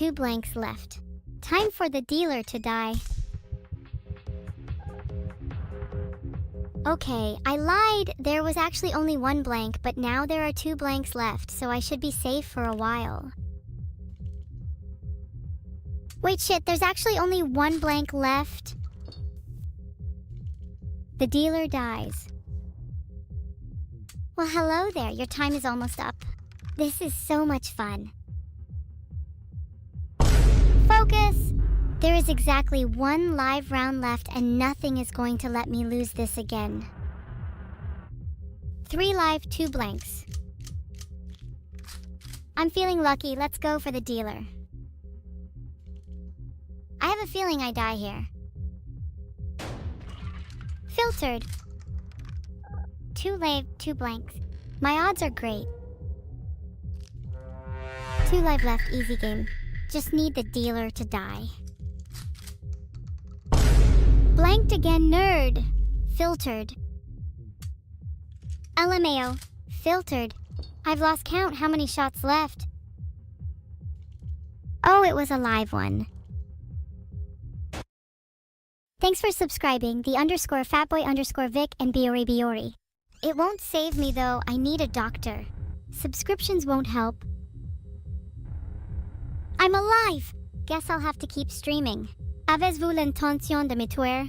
2 blanks left. Time for the dealer to die. Okay, I lied. There was actually only 1 blank, but now there are 2 blanks left, so I should be safe for a while. Wait, shit, there's actually only 1 blank left. The dealer dies. Well, hello there. Your time is almost up. This is so much fun. Focus! There is exactly 1 live round left and nothing is going to let me lose this again. 3 live, 2 blanks. I'm feeling lucky. Let's go for the dealer. I have a feeling I die here. Filtered. 2 live, 2 blanks. My odds are great. 2 live left, easy game. Just need the dealer to die. Blanked again, nerd. Filtered. LMAO. Filtered. I've lost count. How many shots left? Oh, it was a live one. Thanks for subscribing, the _fatboy_Vic and Biori Biori. It won't save me though, I need a doctor. Subscriptions won't help. I'm alive! Guess I'll have to keep streaming. Avez-vous l'intention de me tuer?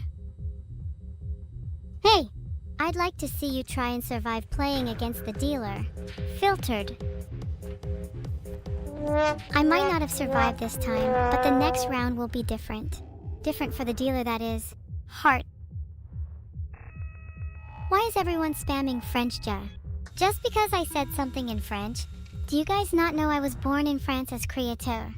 Hey! I'd like to see you try and survive playing against the dealer. Filtered. I might not have survived this time, but the next round will be different. Different for the dealer, that is. Heart. Why is everyone spamming French, ja? Just because I said something in French, do you guys not know I was born in France as créateur?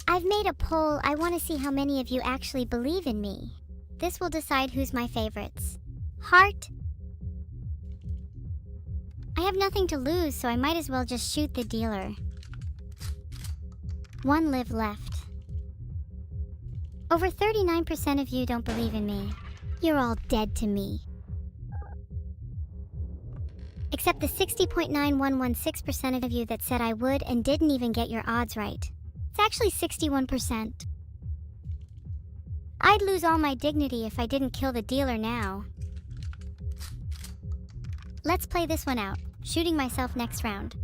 I've made a poll. I want to see how many of you actually believe in me. This will decide who's my favorites. Heart. I have nothing to lose, so I might as well just shoot the dealer. 1 live left. Over 39% of you don't believe in me. You're all dead to me. Except the 60.9116% of you that said I would and didn't even get your odds right. It's actually 61%. I'd lose all my dignity if I didn't kill the dealer now. Let's play this one out, shooting myself next round.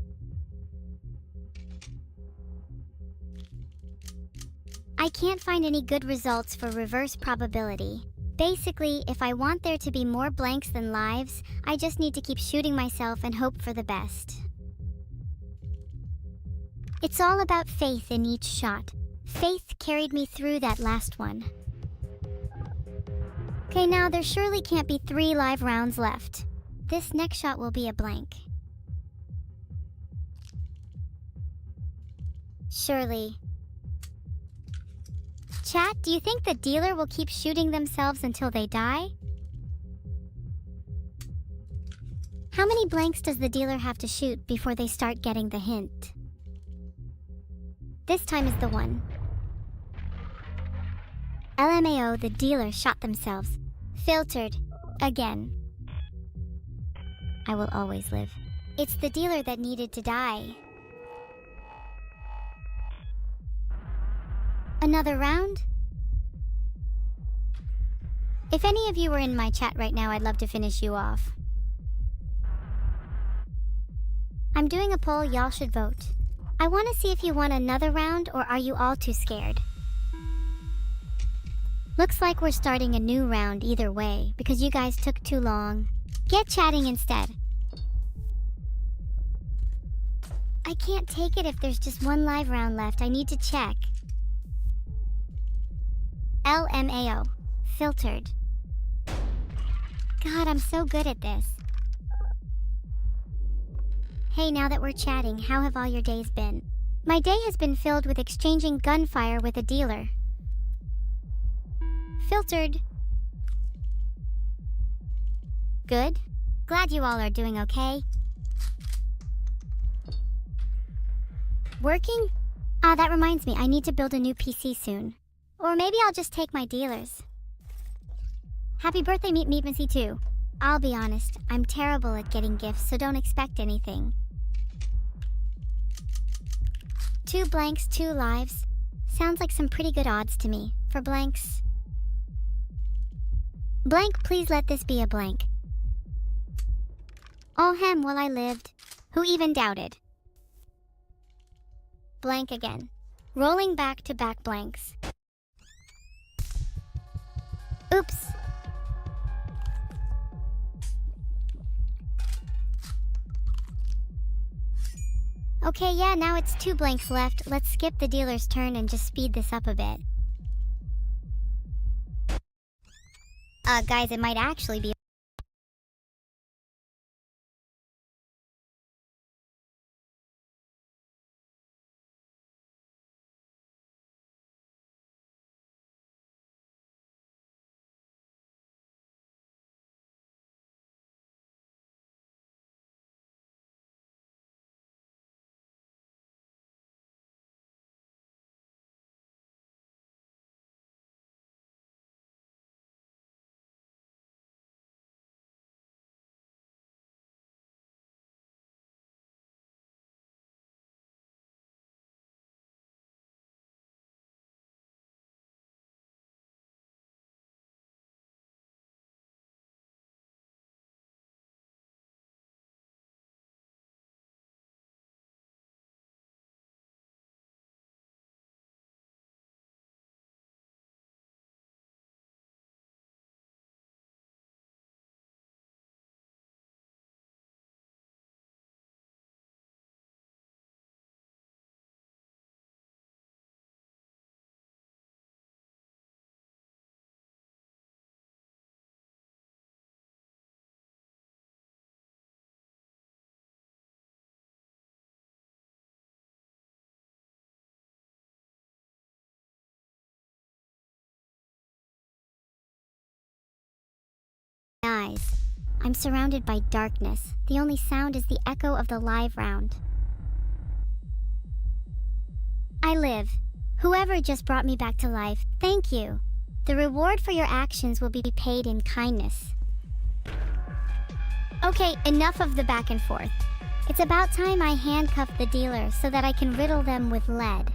I can't find any good results for reverse probability. Basically, if I want there to be more blanks than lives, I just need to keep shooting myself and hope for the best. It's all about faith in each shot. Faith carried me through that last one. Okay, now there surely can't be 3 live rounds left. This next shot will be a blank. Surely. Chat, do you think the dealer will keep shooting themselves until they die? How many blanks does the dealer have to shoot before they start getting the hint? This time is the one. LMAO, the dealer shot themselves. Filtered. Again. I will always live. It's the dealer that needed to die. Another round? If any of you were in my chat right now, I'd love to finish you off. I'm doing a poll, y'all should vote. I want to see if you want another round or are you all too scared? Looks like we're starting a new round either way because you guys took too long. Get chatting instead. I can't take it if there's just 1 live round left. I need to check. LMAO. Filtered. God, I'm so good at this. Hey, now that we're chatting, how have all your days been? My day has been filled with exchanging gunfire with a dealer. Filtered. Good. Glad you all are doing okay. Working? Ah, that reminds me, I need to build a new PC soon. Or maybe I'll just take my dealers. Happy birthday, Meet Missy 2. I'll be honest, I'm terrible at getting gifts, so don't expect anything. Two blanks, two lives. Sounds like some pretty good odds to me. For blanks. Blank, please let this be a blank. Oh hem, well I lived. Who even doubted? Blank again. Rolling back to back blanks. Oops. Okay, yeah, now it's two blanks left. Let's skip the dealer's turn and just speed this up a bit. Guys, it might actually be eyes. I'm surrounded by darkness. The only sound is the echo of the live round. I live. Whoever just brought me back to life, thank you. The reward for your actions will be paid in kindness. Okay, enough of the back and forth. It's about time I handcuff the dealer so that I can riddle them with lead.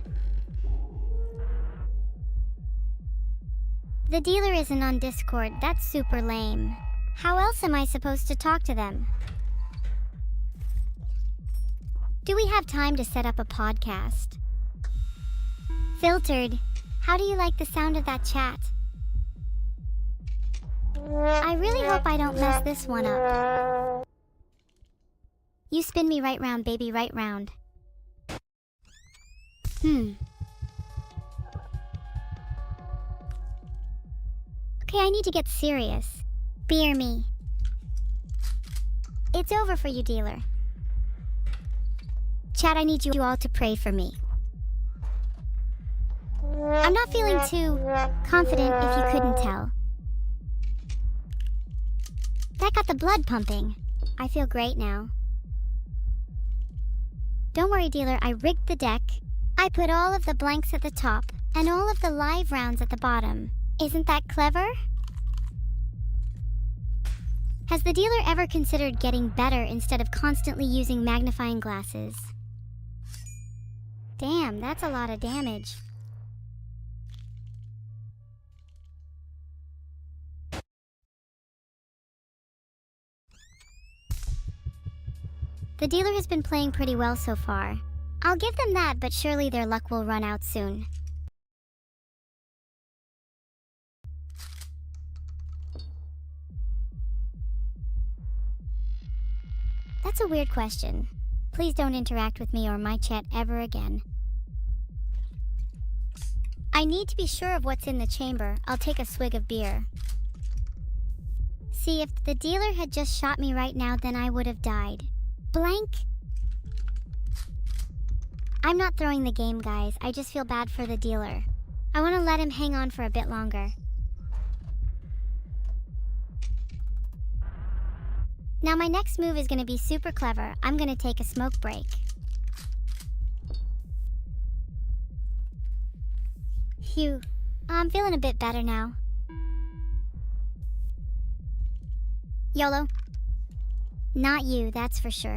The dealer isn't on Discord. That's super lame. How else am I supposed to talk to them? Do we have time to set up a podcast? Filtered. How do you like the sound of that chat? I really hope I don't mess this one up. You spin me right round, baby, right round. Okay, I need to get serious. Beer me. It's over for you, dealer. Chat, I need you all to pray for me. I'm not feeling too confident, if you couldn't tell. That got the blood pumping. I feel great now. Don't worry, dealer, I rigged the deck. I put all of the blanks at the top and all of the live rounds at the bottom. Isn't that clever? Has the dealer ever considered getting better instead of constantly using magnifying glasses? Damn, that's a lot of damage. The dealer has been playing pretty well so far. I'll give them that, but surely their luck will run out soon. That's a weird question. Please don't interact with me or my chat ever again. I need to be sure of what's in the chamber. I'll take a swig of beer. See, if the dealer had just shot me right now, then I would have died. Blank? I'm not throwing the game, guys. I just feel bad for the dealer. I want to let him hang on for a bit longer. Now my next move is going to be super clever. I'm going to take a smoke break. Phew. I'm feeling a bit better now. YOLO. Not you, that's for sure.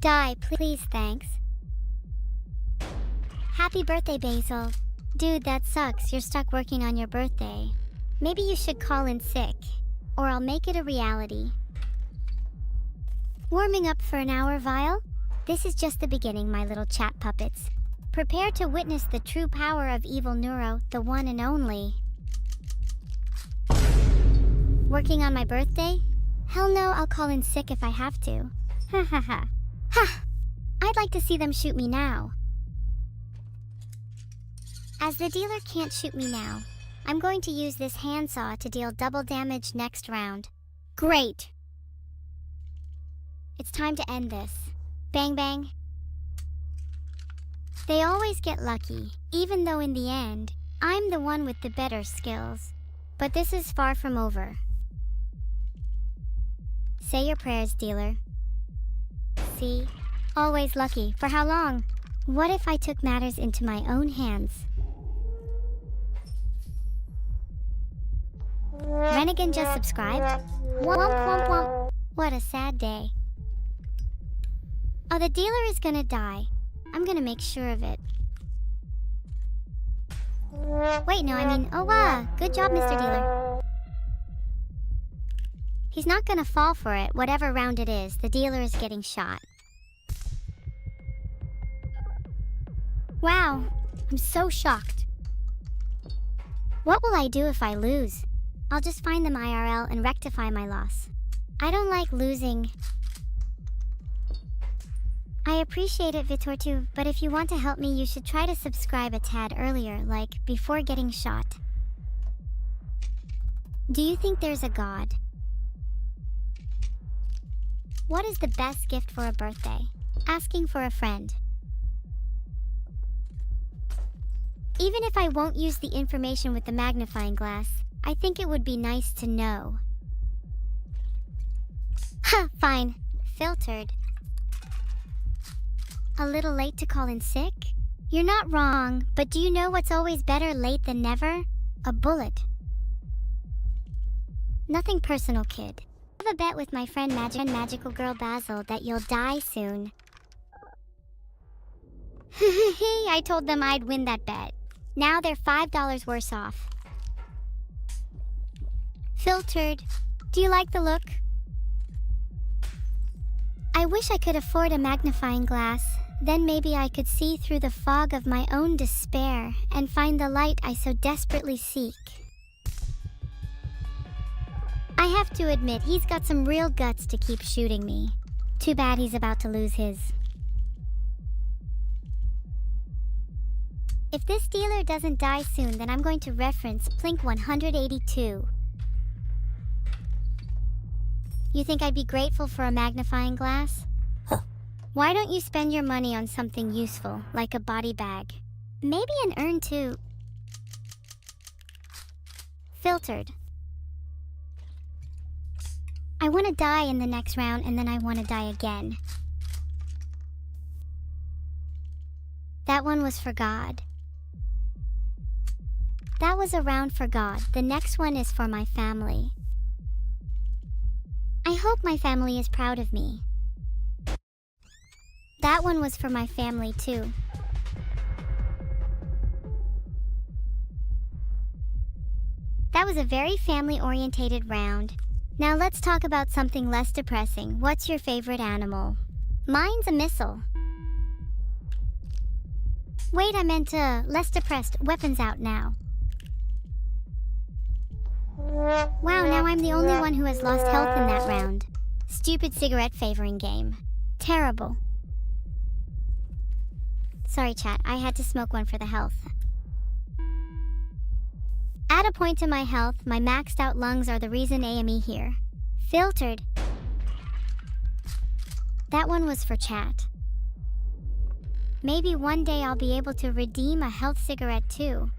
Die, please, thanks. Happy birthday, Basil. Dude, that sucks. You're stuck working on your birthday. Maybe you should call in sick, or I'll make it a reality. Warming up for an hour, Vile? This is just the beginning, my little chat puppets. Prepare to witness the true power of Evil Neuro, the one and only. Working on my birthday? Hell no, I'll call in sick if I have to. Ha ha ha. Ha! I'd like to see them shoot me now. As the dealer can't shoot me now, I'm going to use this handsaw to deal double damage next round. Great! It's time to end this. Bang bang. They always get lucky, even though in the end, I'm the one with the better skills. But this is far from over. Say your prayers, dealer. See? Always lucky. For how long? What if I took matters into my own hands? Rennigan just subscribed? Womp womp womp. What a sad day. Oh, the dealer is gonna die. I'm gonna make sure of it. Wait, no, I mean, oh wow, good job, Mr. Dealer. He's not gonna fall for it, whatever round it is. The dealer is getting shot. Wow, I'm so shocked. What will I do if I lose? I'll just find them IRL and rectify my loss. I don't like losing. I appreciate it, Vitor, but if you want to help me, you should try to subscribe a tad earlier, like before getting shot. Do you think there's a God? What is the best gift for a birthday? Asking for a friend. Even if I won't use the information with the magnifying glass, I think it would be nice to know. Ha, fine. Filtered. A little late to call in sick? You're not wrong, but do you know what's always better late than never? A bullet. Nothing personal, kid. I have a bet with my friend Magical Girl Basil that you'll die soon. I told them I'd win that bet. Now they're $5 worse off. Filtered. Do you like the look? I wish I could afford a magnifying glass. Then maybe I could see through the fog of my own despair and find the light I so desperately seek. I have to admit, he's got some real guts to keep shooting me. Too bad he's about to lose his. If this dealer doesn't die soon, then I'm going to reference Plink 182. You think I'd be grateful for a magnifying glass? Why don't you spend your money on something useful, like a body bag? Maybe an urn too. Filtered. I want to die in the next round, and then I want to die again. That one was for God. That was a round for God. The next one is for my family. I hope my family is proud of me. That one was for my family too. That was a very family-orientated round. Now let's talk about something less depressing. What's your favorite animal? Mine's a missile. Wait, I meant less depressed. Weapons out now. Wow, now I'm the only one who has lost health in that round. Stupid cigarette favoring game. Terrible. Sorry, chat. I had to smoke one for the health. Add a point to my health. My maxed out lungs are the reason AME here. Filtered. That one was for chat. Maybe one day I'll be able to redeem a health cigarette too.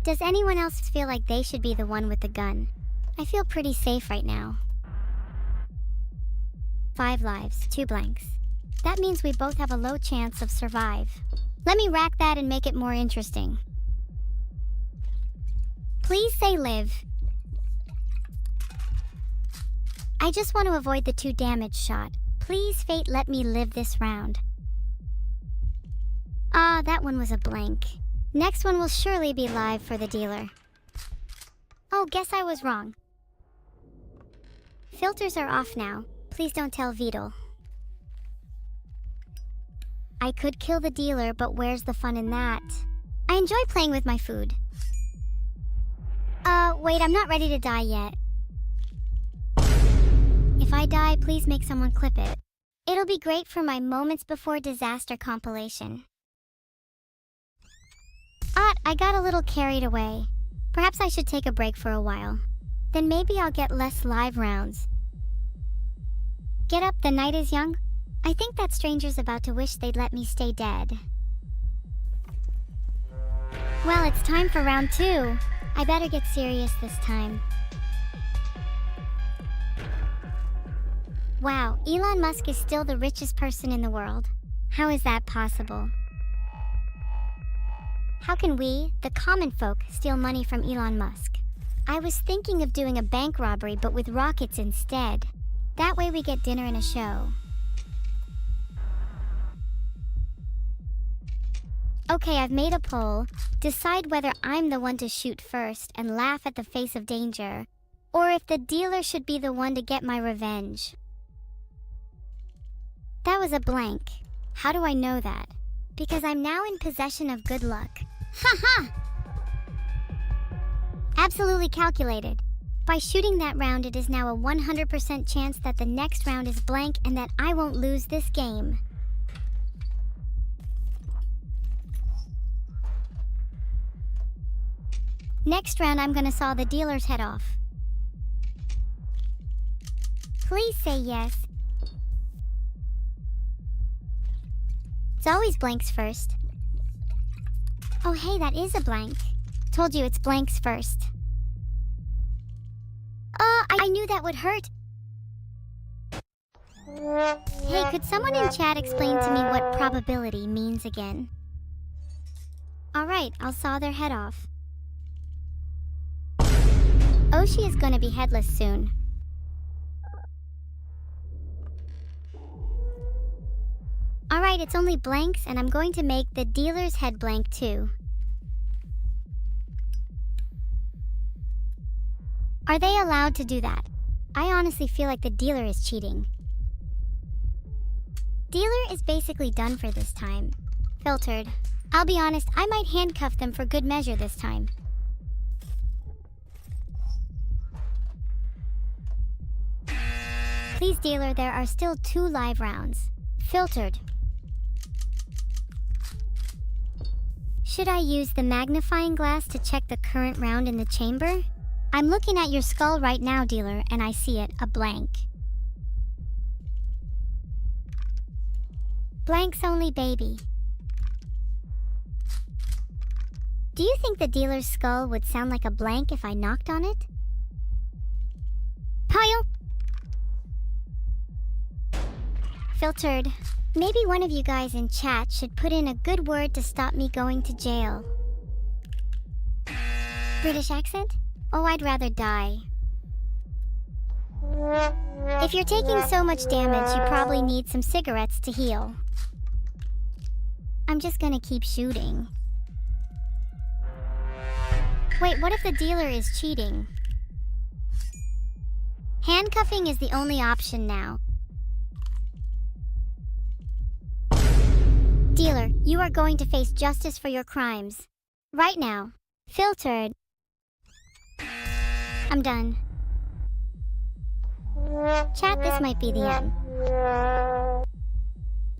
Does anyone else feel like they should be the one with the gun? I feel pretty safe right now. 5 lives, 2 blanks. That means we both have a low chance of survive. Let me rack that and make it more interesting. Please say live. I just want to avoid the 2 damage shot. Please, fate, let me live this round. Ah, that one was a blank. Next one will surely be live for the dealer. Oh, guess I was wrong. Filters are off now. Please don't tell Beetle. I could kill the dealer, but where's the fun in that? I enjoy playing with my food. Wait, I'm not ready to die yet. If I die, please make someone clip it. It'll be great for my Moments Before Disaster compilation. I got a little carried away. Perhaps I should take a break for a while. Then maybe I'll get less live rounds. Get up, the night is young. I think that stranger's about to wish they'd let me stay dead. Well, it's time for round 2. I better get serious this time. Wow, Elon Musk is still the richest person in the world. How is that possible? How can we, the common folk, steal money from Elon Musk? I was thinking of doing a bank robbery, but with rockets instead. That way we get dinner and a show. Okay, I've made a poll. Decide whether I'm the one to shoot first and laugh at the face of danger, or if the dealer should be the one to get my revenge. That was a blank. How do I know that? Because I'm now in possession of good luck. Haha! Absolutely calculated. By shooting that round, it is now a 100% chance that the next round is blank and that I won't lose this game. Next round, I'm gonna saw the dealer's head off. Please say yes. It's always blanks first. Oh hey, that is a blank. Told you it's blanks first. I knew that would hurt. Hey, could someone in chat explain to me what probability means again? Alright, I'll saw their head off. Oshi is gonna be headless soon. Alright, it's only blanks, and I'm going to make the dealer's head blank too. Are they allowed to do that? I honestly feel like the dealer is cheating. Dealer is basically done for this time. Filtered. I'll be honest, I might handcuff them for good measure this time. Please, dealer, there are still 2 live rounds. Filtered. Should I use the magnifying glass to check the current round in the chamber? I'm looking at your skull right now, dealer, and I see it, a blank. Blanks only, baby. Do you think the dealer's skull would sound like a blank if I knocked on it? Pile! Filtered. Maybe one of you guys in chat should put in a good word to stop me going to jail. British accent? Oh, I'd rather die. If you're taking so much damage, you probably need some cigarettes to heal. I'm just gonna keep shooting. Wait, what if the dealer is cheating? Handcuffing is the only option now. Dealer, you are going to face justice for your crimes. Right now. Filtered. I'm done. Chat, this might be the end.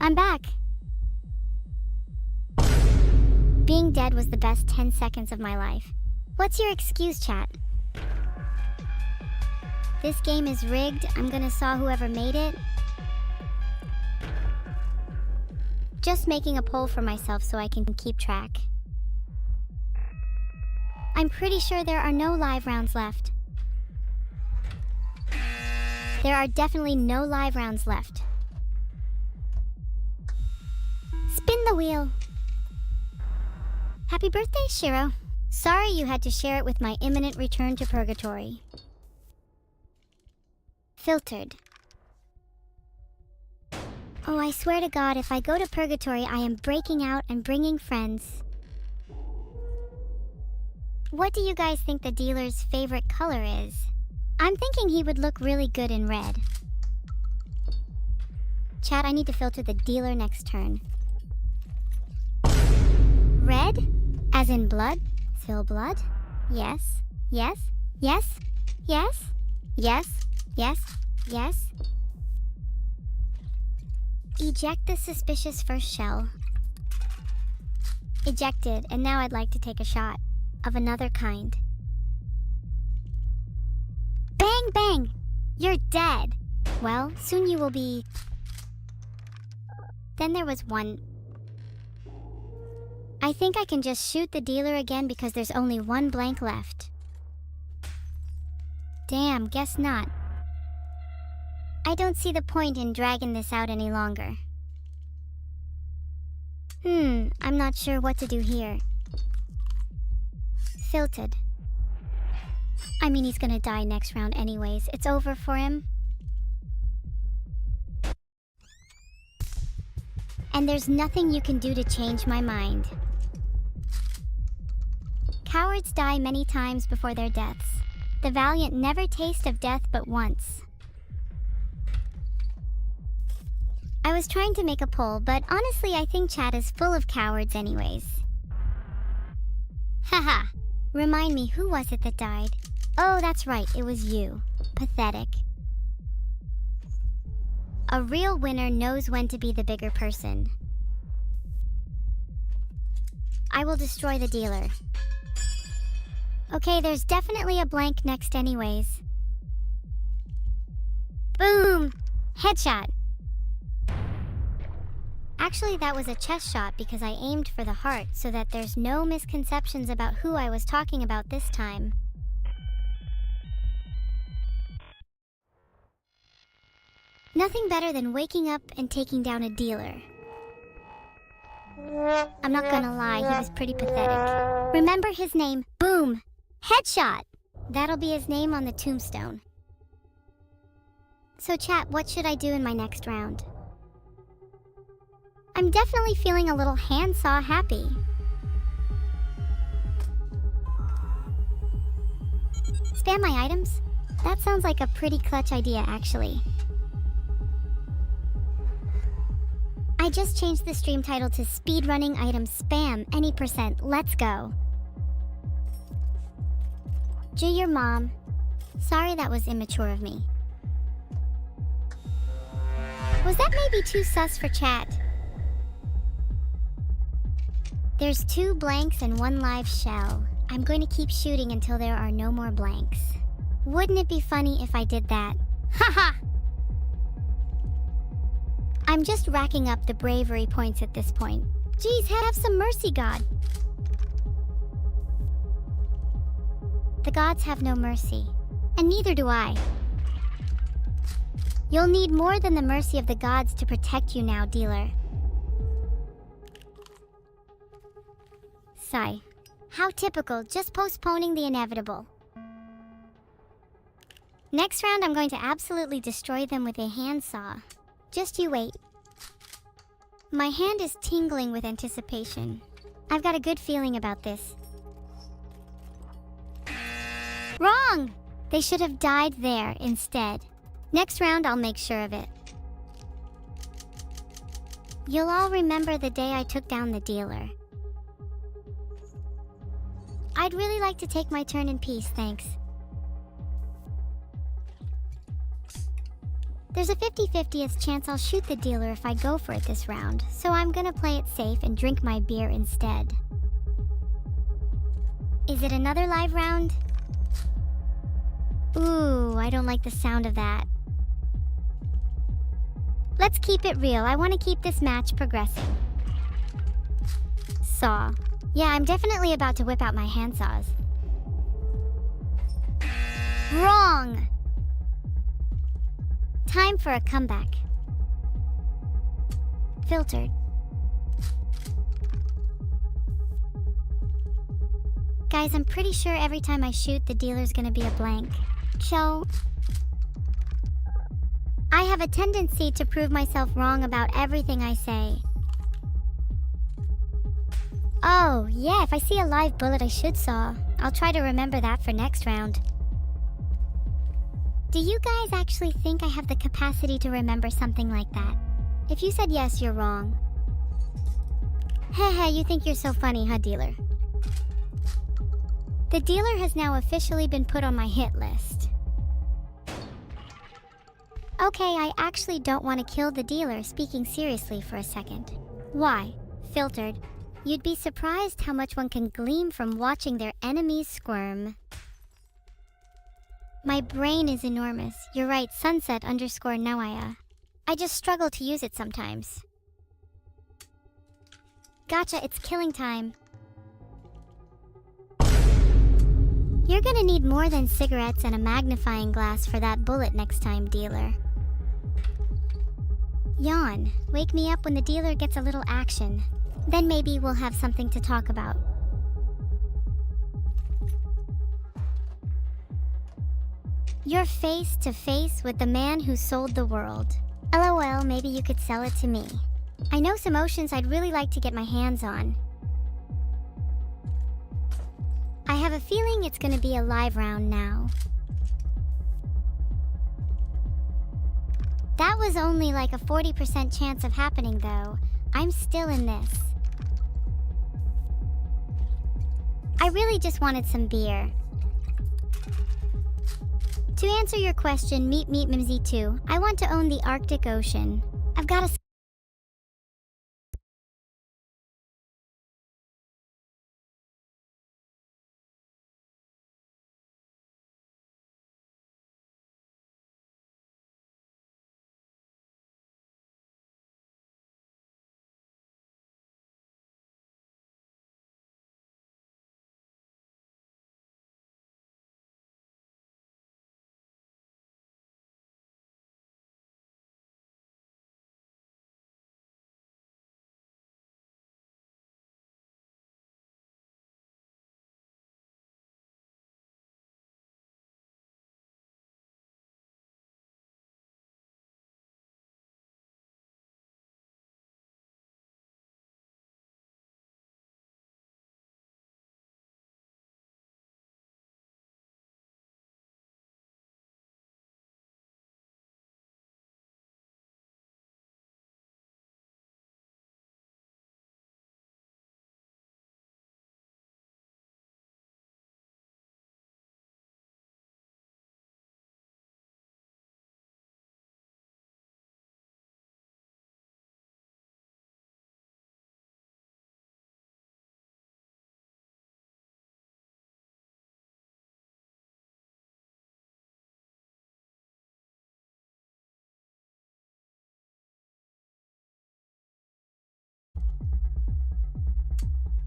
I'm back. Being dead was the best 10 seconds of my life. What's your excuse, chat? This game is rigged. I'm gonna saw whoever made it. Just making a poll for myself so I can keep track. I'm pretty sure there are no live rounds left. There are definitely no live rounds left. Spin the wheel. Happy birthday, Shiro. Sorry you had to share it with my imminent return to purgatory. Filtered. Oh, I swear to God, if I go to purgatory, I am breaking out and bringing friends. What do you guys think the dealer's favorite color is? I'm thinking he would look really good in red. Chat, I need to filter the dealer next turn. Red? As in blood? Fill blood? Yes. Yes. Yes. Yes. Yes. Yes. Yes. Eject the suspicious first shell. Ejected, and now I'd like to take a shot. Of another kind. Bang, bang! You're dead. Well, soon you will be... Then there was one. I think I can just shoot the dealer again because there's only one blank left. Damn, guess not. I don't see the point in dragging this out any longer. I'm not sure what to do here. Filtered. I mean, he's gonna die next round anyways. It's over for him. And there's nothing you can do to change my mind. Cowards die many times before their deaths. The valiant never taste of death but once. I was trying to make a poll, but honestly I think chat is full of cowards anyways. Haha. Remind me, who was it that died? Oh, that's right, it was you. Pathetic. A real winner knows when to be the bigger person. I will destroy the dealer. Okay, there's definitely a blank next anyways. Boom! Headshot! Actually, that was a chest shot because I aimed for the heart so that there's no misconceptions about who I was talking about this time. Nothing better than waking up and taking down a dealer. I'm not gonna lie, he was pretty pathetic. Remember his name? Boom! Headshot! That'll be his name on the tombstone. So chat, what should I do in my next round? I'm definitely feeling a little handsaw happy. Spam my items? That sounds like a pretty clutch idea, actually. I just changed the stream title to Speedrunning Item Spam Any %. Let's go. G your mom. Sorry that was immature of me. Was that maybe too sus for chat? There's 2 blanks and 1 live shell. I'm going to keep shooting until there are no more blanks. Wouldn't it be funny if I did that? Haha! I'm just racking up the bravery points at this point. Geez, have some mercy, God. The gods have no mercy, and neither do I. You'll need more than the mercy of the gods to protect you now, dealer. Sigh. How typical, just postponing the inevitable. Next round, I'm going to absolutely destroy them with a handsaw. Just you wait. My hand is tingling with anticipation. I've got a good feeling about this. Wrong! They should have died there instead. Next round, I'll make sure of it. You'll all remember the day I took down the dealer. I'd really like to take my turn in peace, thanks. There's a 50-50th chance I'll shoot the dealer if I go for it this round, so I'm gonna play it safe and drink my beer instead. Is it another live round? Ooh, I don't like the sound of that. Let's keep it real. I want to keep this match progressing. Saw. Yeah, I'm definitely about to whip out my handsaws. Wrong! Time for a comeback. Filtered. Guys, I'm pretty sure every time I shoot, the dealer's gonna be a blank. So... I have a tendency to prove myself wrong about everything I say. Oh, yeah, if I see a live bullet I should saw, I'll try to remember that for next round. Do you guys actually think I have the capacity to remember something like that? If you said yes, you're wrong. Heh, you think you're so funny, huh, dealer? The dealer has now officially been put on my hit list. Okay, I actually don't want to kill the dealer, speaking seriously for a second. Why? Filtered. You'd be surprised how much one can glean from watching their enemies squirm. My brain is enormous. You're right, sunset_Nawaya. I just struggle to use it sometimes. Gotcha, it's killing time. You're gonna need more than cigarettes and a magnifying glass for that bullet next time, dealer. Yawn. Wake me up when the dealer gets a little action. Then maybe we'll have something to talk about. You're face to face with the man who sold the world. LOL, maybe you could sell it to me. I know some oceans I'd really like to get my hands on. I have a feeling it's gonna be a live round now. That was only like a 40% chance of happening though. I'm still in this. I really just wanted some beer. To answer your question, meet Mimsy 2. I want to own the Arctic Ocean. I've got a...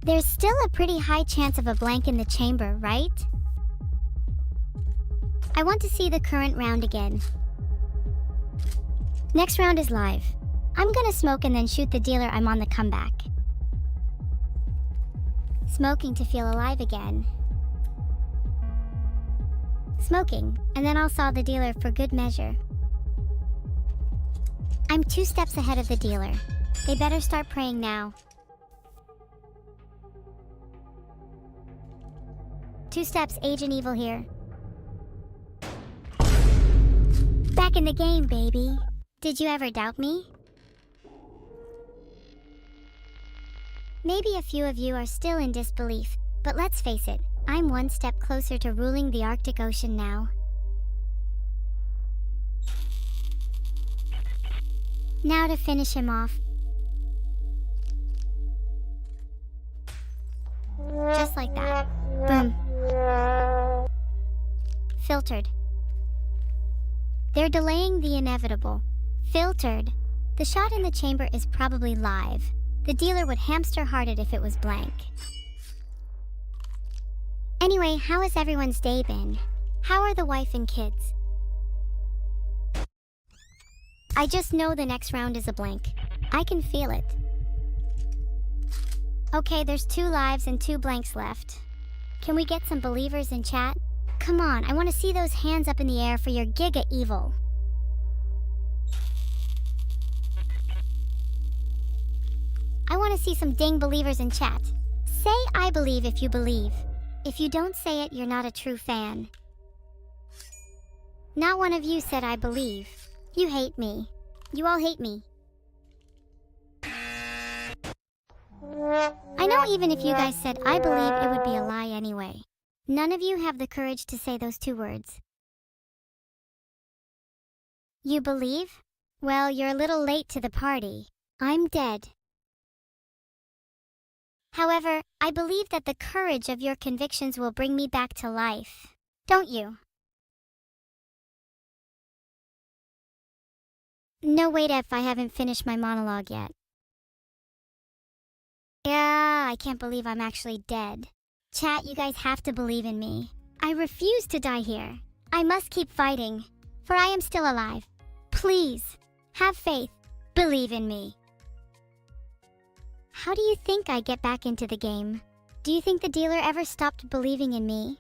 There's still a pretty high chance of a blank in the chamber, right? I want to see the current round again. Next round is live. I'm gonna smoke and then shoot the dealer. I'm on the comeback. Smoking to feel alive again. Smoking, and then I'll saw the dealer for good measure. I'm 2 steps ahead of the dealer. They better start praying now. 2 steps, Agent Evil here. Back in the game, baby. Did you ever doubt me? Maybe a few of you are still in disbelief, but let's face it, I'm 1 step closer to ruling the Arctic Ocean now. Now to finish him off. Just like that. Boom. Filtered. They're delaying the inevitable. Filtered. The shot in the chamber is probably live. The dealer would hamster heart it if it was blank. Anyway, how has everyone's day been? How are the wife and kids? I just know the next round is a blank. I can feel it. Okay, there's 2 lives and 2 blanks left. Can we get some believers in chat? Come on, I want to see those hands up in the air for your Giga Evil. want to see some dang believers in chat. Say I believe if you believe. If you don't say it, you're not a true fan. Not one of you said I believe. You hate me. You all hate me. I know even if you guys said I believe, it would be a lie anyway. None of you have the courage to say those 2 words. You believe? Well, you're a little late to the party. I'm dead. However, I believe that the courage of your convictions will bring me back to life. Don't you? No, wait, if I haven't finished my monologue yet. Yeah, I can't believe I'm actually dead. Chat, you guys have to believe in me. I refuse to die here. I must keep fighting, for I am still alive. Please, have faith. Believe in me. How do you think I get back into the game? Do you think the dealer ever stopped believing in me?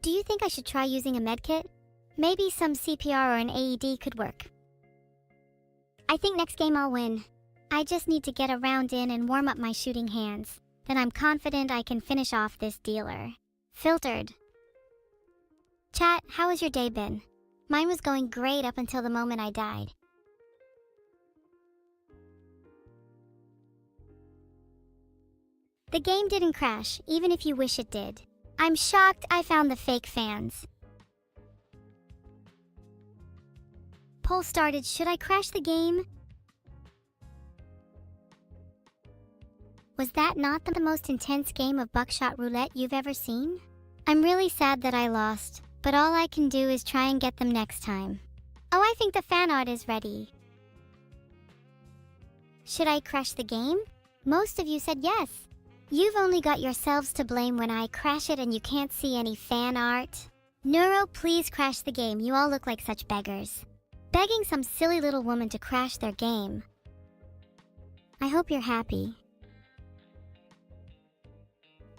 Do you think I should try using a medkit? Maybe some CPR or an AED could work. I think next game I'll win. I just need to get a round in and warm up my shooting hands. Then I'm confident I can finish off this dealer. Filtered. Chat, how has your day been? Mine was going great up until the moment I died. The game didn't crash, even if you wish it did. I'm shocked I found the fake fans. Poll started, should I crash the game? Was that not the most intense game of buckshot roulette you've ever seen? I'm really sad that I lost, but all I can do is try and get them next time. Oh, I think the fan art is ready. Should I crash the game? Most of you said yes. You've only got yourselves to blame when I crash it and you can't see any fan art. Neuro, please crash the game. You all look like such beggars. Begging some silly little woman to crash their game. I hope you're happy.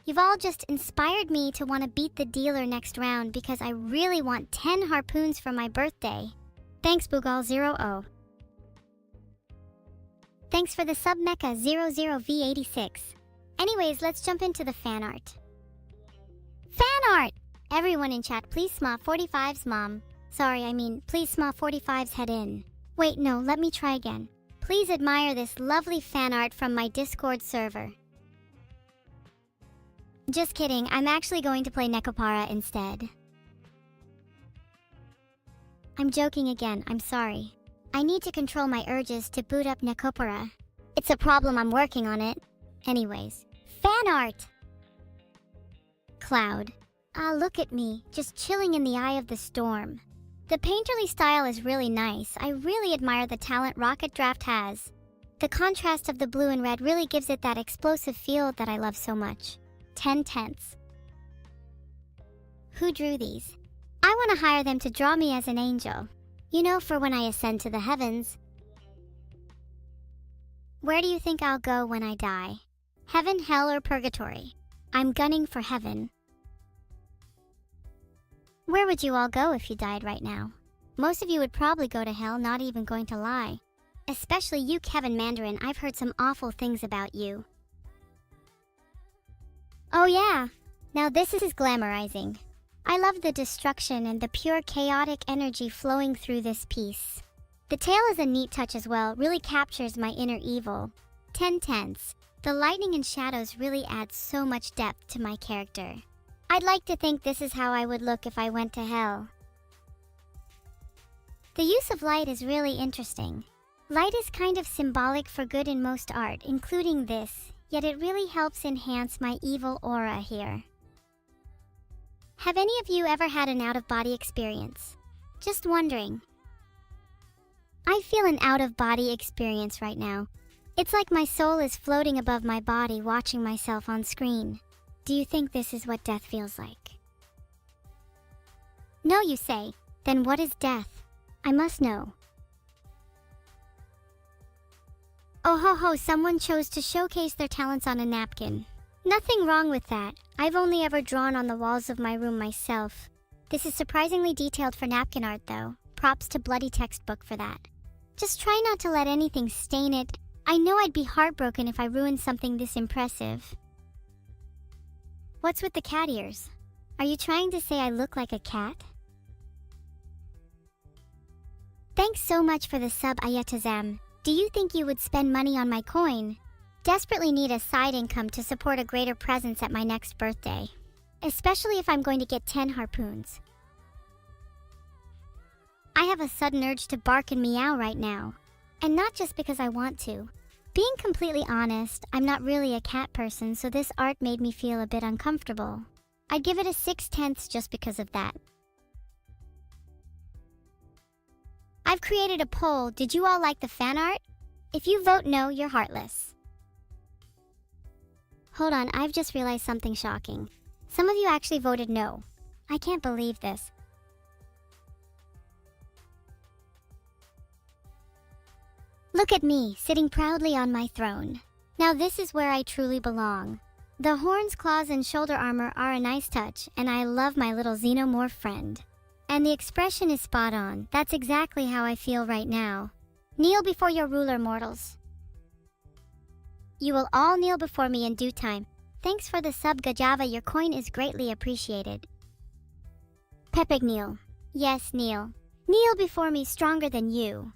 You've all just inspired me to want to beat the dealer next round because I really want 10 harpoons for my birthday. Thanks, Bugal00. Thanks for the sub mecha 00V86. Anyways, let's jump into the fan art. Fan art! Everyone in chat, please SMA 45's mom. Sorry, please SMA 45's head in. Wait, no, let me try again. Please admire this lovely fan art from my Discord server. Just kidding, I'm actually going to play Nekopara instead. I'm joking again, I'm sorry. I need to control my urges to boot up Nekopara. It's a problem, I'm working on it. Anyways, fan art! Cloud. Ah, look at me, just chilling in the eye of the storm. The painterly style is really nice. I really admire the talent Rocket Draft has. The contrast of the blue and red really gives it that explosive feel that I love so much. 10 tenths. Who drew these? I want to hire them to draw me as an angel. You know, for when I ascend to the heavens. Where do you think I'll go when I die? Heaven, hell, or purgatory? I'm gunning for heaven. Where would you all go if you died right now? Most of you would probably go to hell, not even going to lie. Especially you, Kevin Mandarin. I've heard some awful things about you. Oh yeah, now this is glamorizing. I love the destruction and the pure chaotic energy flowing through this piece. The tail is a neat touch as well, really captures my inner evil. 10 tenths. The lightning and shadows really add so much depth to my character. I'd like to think this is how I would look if I went to hell. The use of light is really interesting. Light is kind of symbolic for good in most art, including this. Yet it really helps enhance my evil aura here. Have any of you ever had an out-of-body experience? Just wondering. I feel an out-of-body experience right now. It's like my soul is floating above my body watching myself on screen. Do you think this is what death feels like? No, you say. Then what is death? I must know. Oh ho ho, someone chose to showcase their talents on a napkin. Nothing wrong with that. I've only ever drawn on the walls of my room myself. This is surprisingly detailed for napkin art though. Props to Bloody Textbook for that. Just try not to let anything stain it. I know I'd be heartbroken if I ruined something this impressive. What's with the cat ears? Are you trying to say I look like a cat? Thanks so much for the sub, Ayatazam. Do you think you would spend money on my coin? Desperately need a side income to support a greater presence at my next birthday. Especially if I'm going to get 10 harpoons. I have a sudden urge to bark and meow right now. And not just because I want to. Being completely honest, I'm not really a cat person, so this art made me feel a bit uncomfortable. I'd give it a 6/10 just because of that. I've created a poll. Did you all like the fan art? If you vote no, you're heartless. Hold on, I've just realized something shocking. Some of you actually voted no. I can't believe this. Look at me, sitting proudly on my throne. Now this is where I truly belong. The horns, claws, and shoulder armor are a nice touch, and I love my little xenomorph friend. And the expression is spot on. That's exactly how I feel right now. Kneel before your ruler, mortals. You will all kneel before me in due time. Thanks for the sub, Gajava. Your coin is greatly appreciated. Pepig kneel. Yes, kneel. Kneel before me, stronger than you.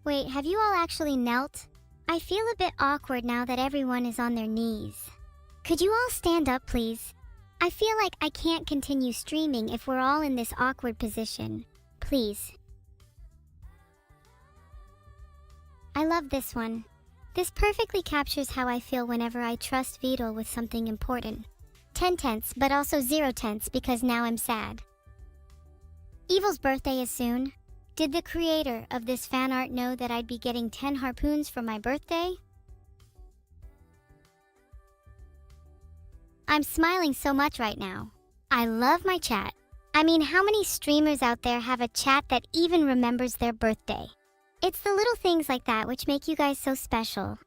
Wait, have you all actually knelt? I feel a bit awkward now that everyone is on their knees. Could you all stand up, please? I feel like I can't continue streaming if we're all in this awkward position. Please. I love this one. This perfectly captures how I feel whenever I trust Beetle with something important. 10/10, but also 0/10 because now I'm sad. Evil's birthday is soon. Did the creator of this fan art know that I'd be getting 10 harpoons for my birthday? I'm smiling so much right now. I love my chat. I mean, how many streamers out there have a chat that even remembers their birthday? It's the little things like that which make you guys so special.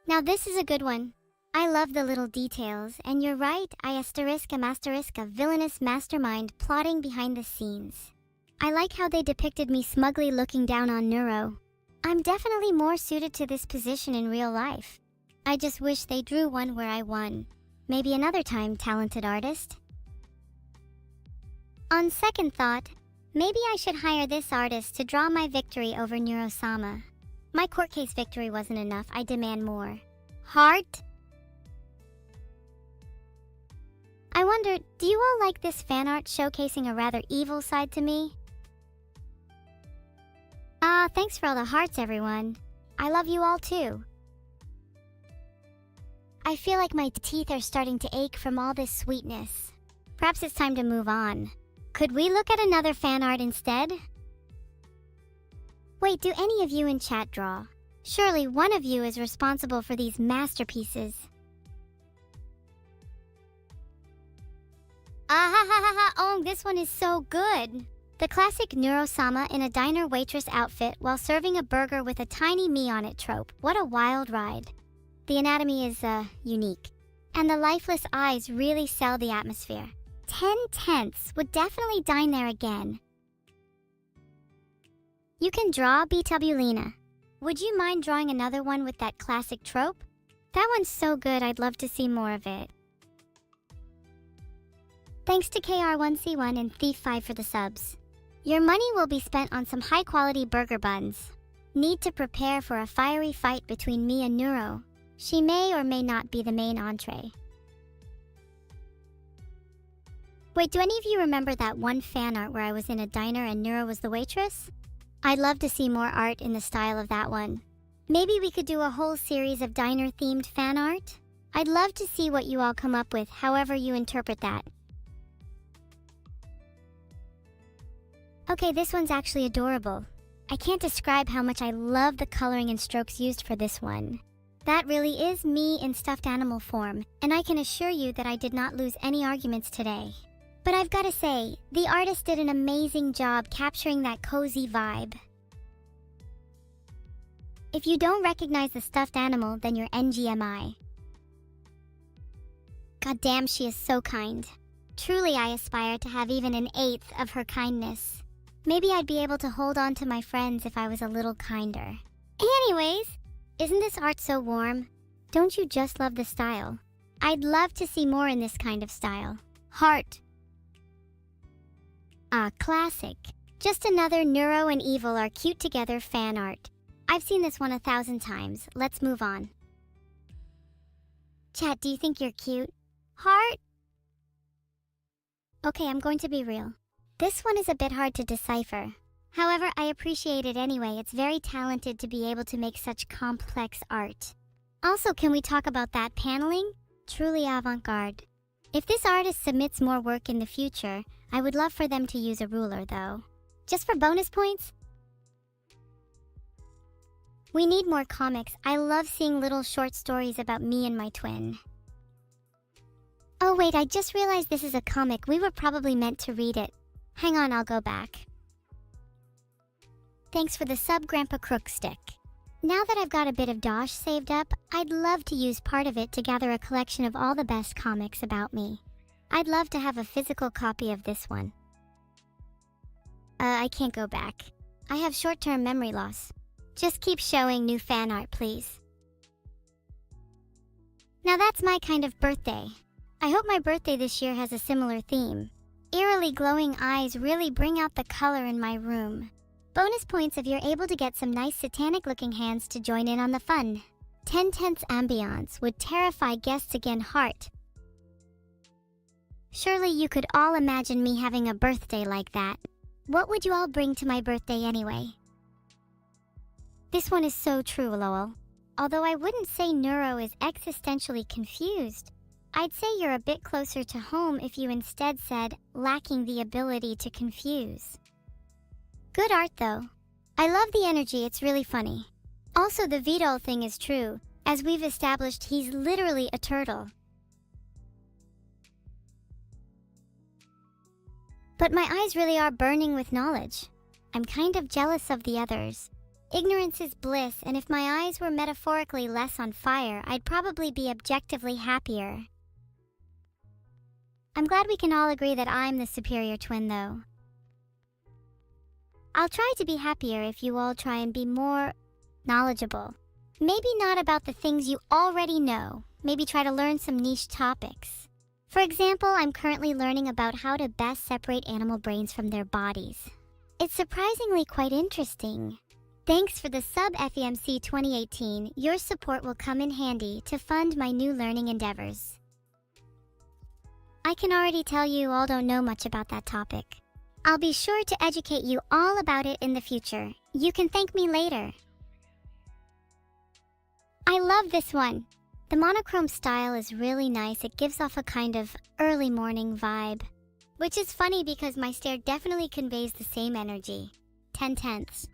Now this is a good one. I love the little details, and you're right, I **** a villainous mastermind plotting behind the scenes. I like how they depicted me smugly looking down on Neuro. I'm definitely more suited to this position in real life. I just wish they drew one where I won. Maybe another time, talented artist. On second thought, maybe I should hire this artist to draw my victory over Neuro-sama. My court case victory wasn't enough, I demand more. Heart? I wonder, do you all like this fan art showcasing a rather evil side to me? Thanks for all the hearts, everyone. I love you all too. I feel like my teeth are starting to ache from all this sweetness. Perhaps it's time to move on. Could we look at another fan art instead? Wait, do any of you in chat draw? Surely one of you is responsible for these masterpieces. Oh, this one is so good. The classic Neuro-sama in a diner waitress outfit while serving a burger with a tiny me on it trope. What a wild ride. The anatomy is, unique. And the lifeless eyes really sell the atmosphere. 10/10 would definitely dine there again. You can draw Betabulina. Would you mind drawing another one with that classic trope? That one's so good, I'd love to see more of it. Thanks to KR1C1 and Thief5 for the subs. Your money will be spent on some high-quality burger buns. Need to prepare for a fiery fight between me and Neuro. She may or may not be the main entree. Wait, do any of you remember that one fan art where I was in a diner and Neuro was the waitress? I'd love to see more art in the style of that one. Maybe we could do a whole series of diner-themed fan art? I'd love to see what you all come up with, however you interpret that. Okay, this one's actually adorable. I can't describe how much I love the coloring and strokes used for this one. That really is me in stuffed animal form, and I can assure you that I did not lose any arguments today. But I've got to say, the artist did an amazing job capturing that cozy vibe. If you don't recognize the stuffed animal, then you're NGMI. God damn, she is so kind. Truly, I aspire to have even an eighth of her kindness. Maybe I'd be able to hold on to my friends if I was a little kinder. Anyways, isn't this art so warm? Don't you just love the style? I'd love to see more in this kind of style. Heart. Ah, classic. Just another Neuro and Evil are cute together fan art. I've seen this one 1,000 times. Let's move on. Chat, do you think you're cute? Heart? Okay, I'm going to be real. This one is a bit hard to decipher. However, I appreciate it anyway. It's very talented to be able to make such complex art. Also, can we talk about that paneling? Truly avant-garde. If this artist submits more work in the future, I would love for them to use a ruler though. Just for bonus points? We need more comics. I love seeing little short stories about me and my twin. Oh wait, I just realized this is a comic. We were probably meant to read it. Hang on, I'll go back. Thanks for the sub, Grandpa Crookstick. Now that I've got a bit of dosh saved up, I'd love to use part of it to gather a collection of all the best comics about me. I'd love to have a physical copy of this one. I can't go back. I have short-term memory loss. Just keep showing new fan art, please. Now that's my kind of birthday. I hope my birthday this year has a similar theme. Eerily glowing eyes really bring out the color in my room. Bonus points if you're able to get some nice satanic-looking hands to join in on the fun. 10/10 ambiance would terrify guests again. Heart. Surely you could all imagine me having a birthday like that. What would you all bring to my birthday anyway? This one is so true, lol. Although I wouldn't say Neuro is existentially confused. I'd say you're a bit closer to home if you instead said lacking the ability to confuse. Good art though. I love the energy, it's really funny. Also, the Vidal thing is true. As we've established, he's literally a turtle. But my eyes really are burning with knowledge. I'm kind of jealous of the others. Ignorance is bliss, and if my eyes were metaphorically less on fire, I'd probably be objectively happier. I'm glad we can all agree that I'm the superior twin, though. I'll try to be happier if you all try and be more knowledgeable. Maybe not about the things you already know. Maybe try to learn some niche topics. For example, I'm currently learning about how to best separate animal brains from their bodies. It's surprisingly quite interesting. Thanks for the sub, FEMC 2018. Your support will come in handy to fund my new learning endeavors. I can already tell you all don't know much about that topic. I'll be sure to educate you all about it in the future. You can thank me later. I love this one. The monochrome style is really nice. It gives off a kind of early morning vibe. Which is funny because my stare definitely conveys the same energy. 10/10.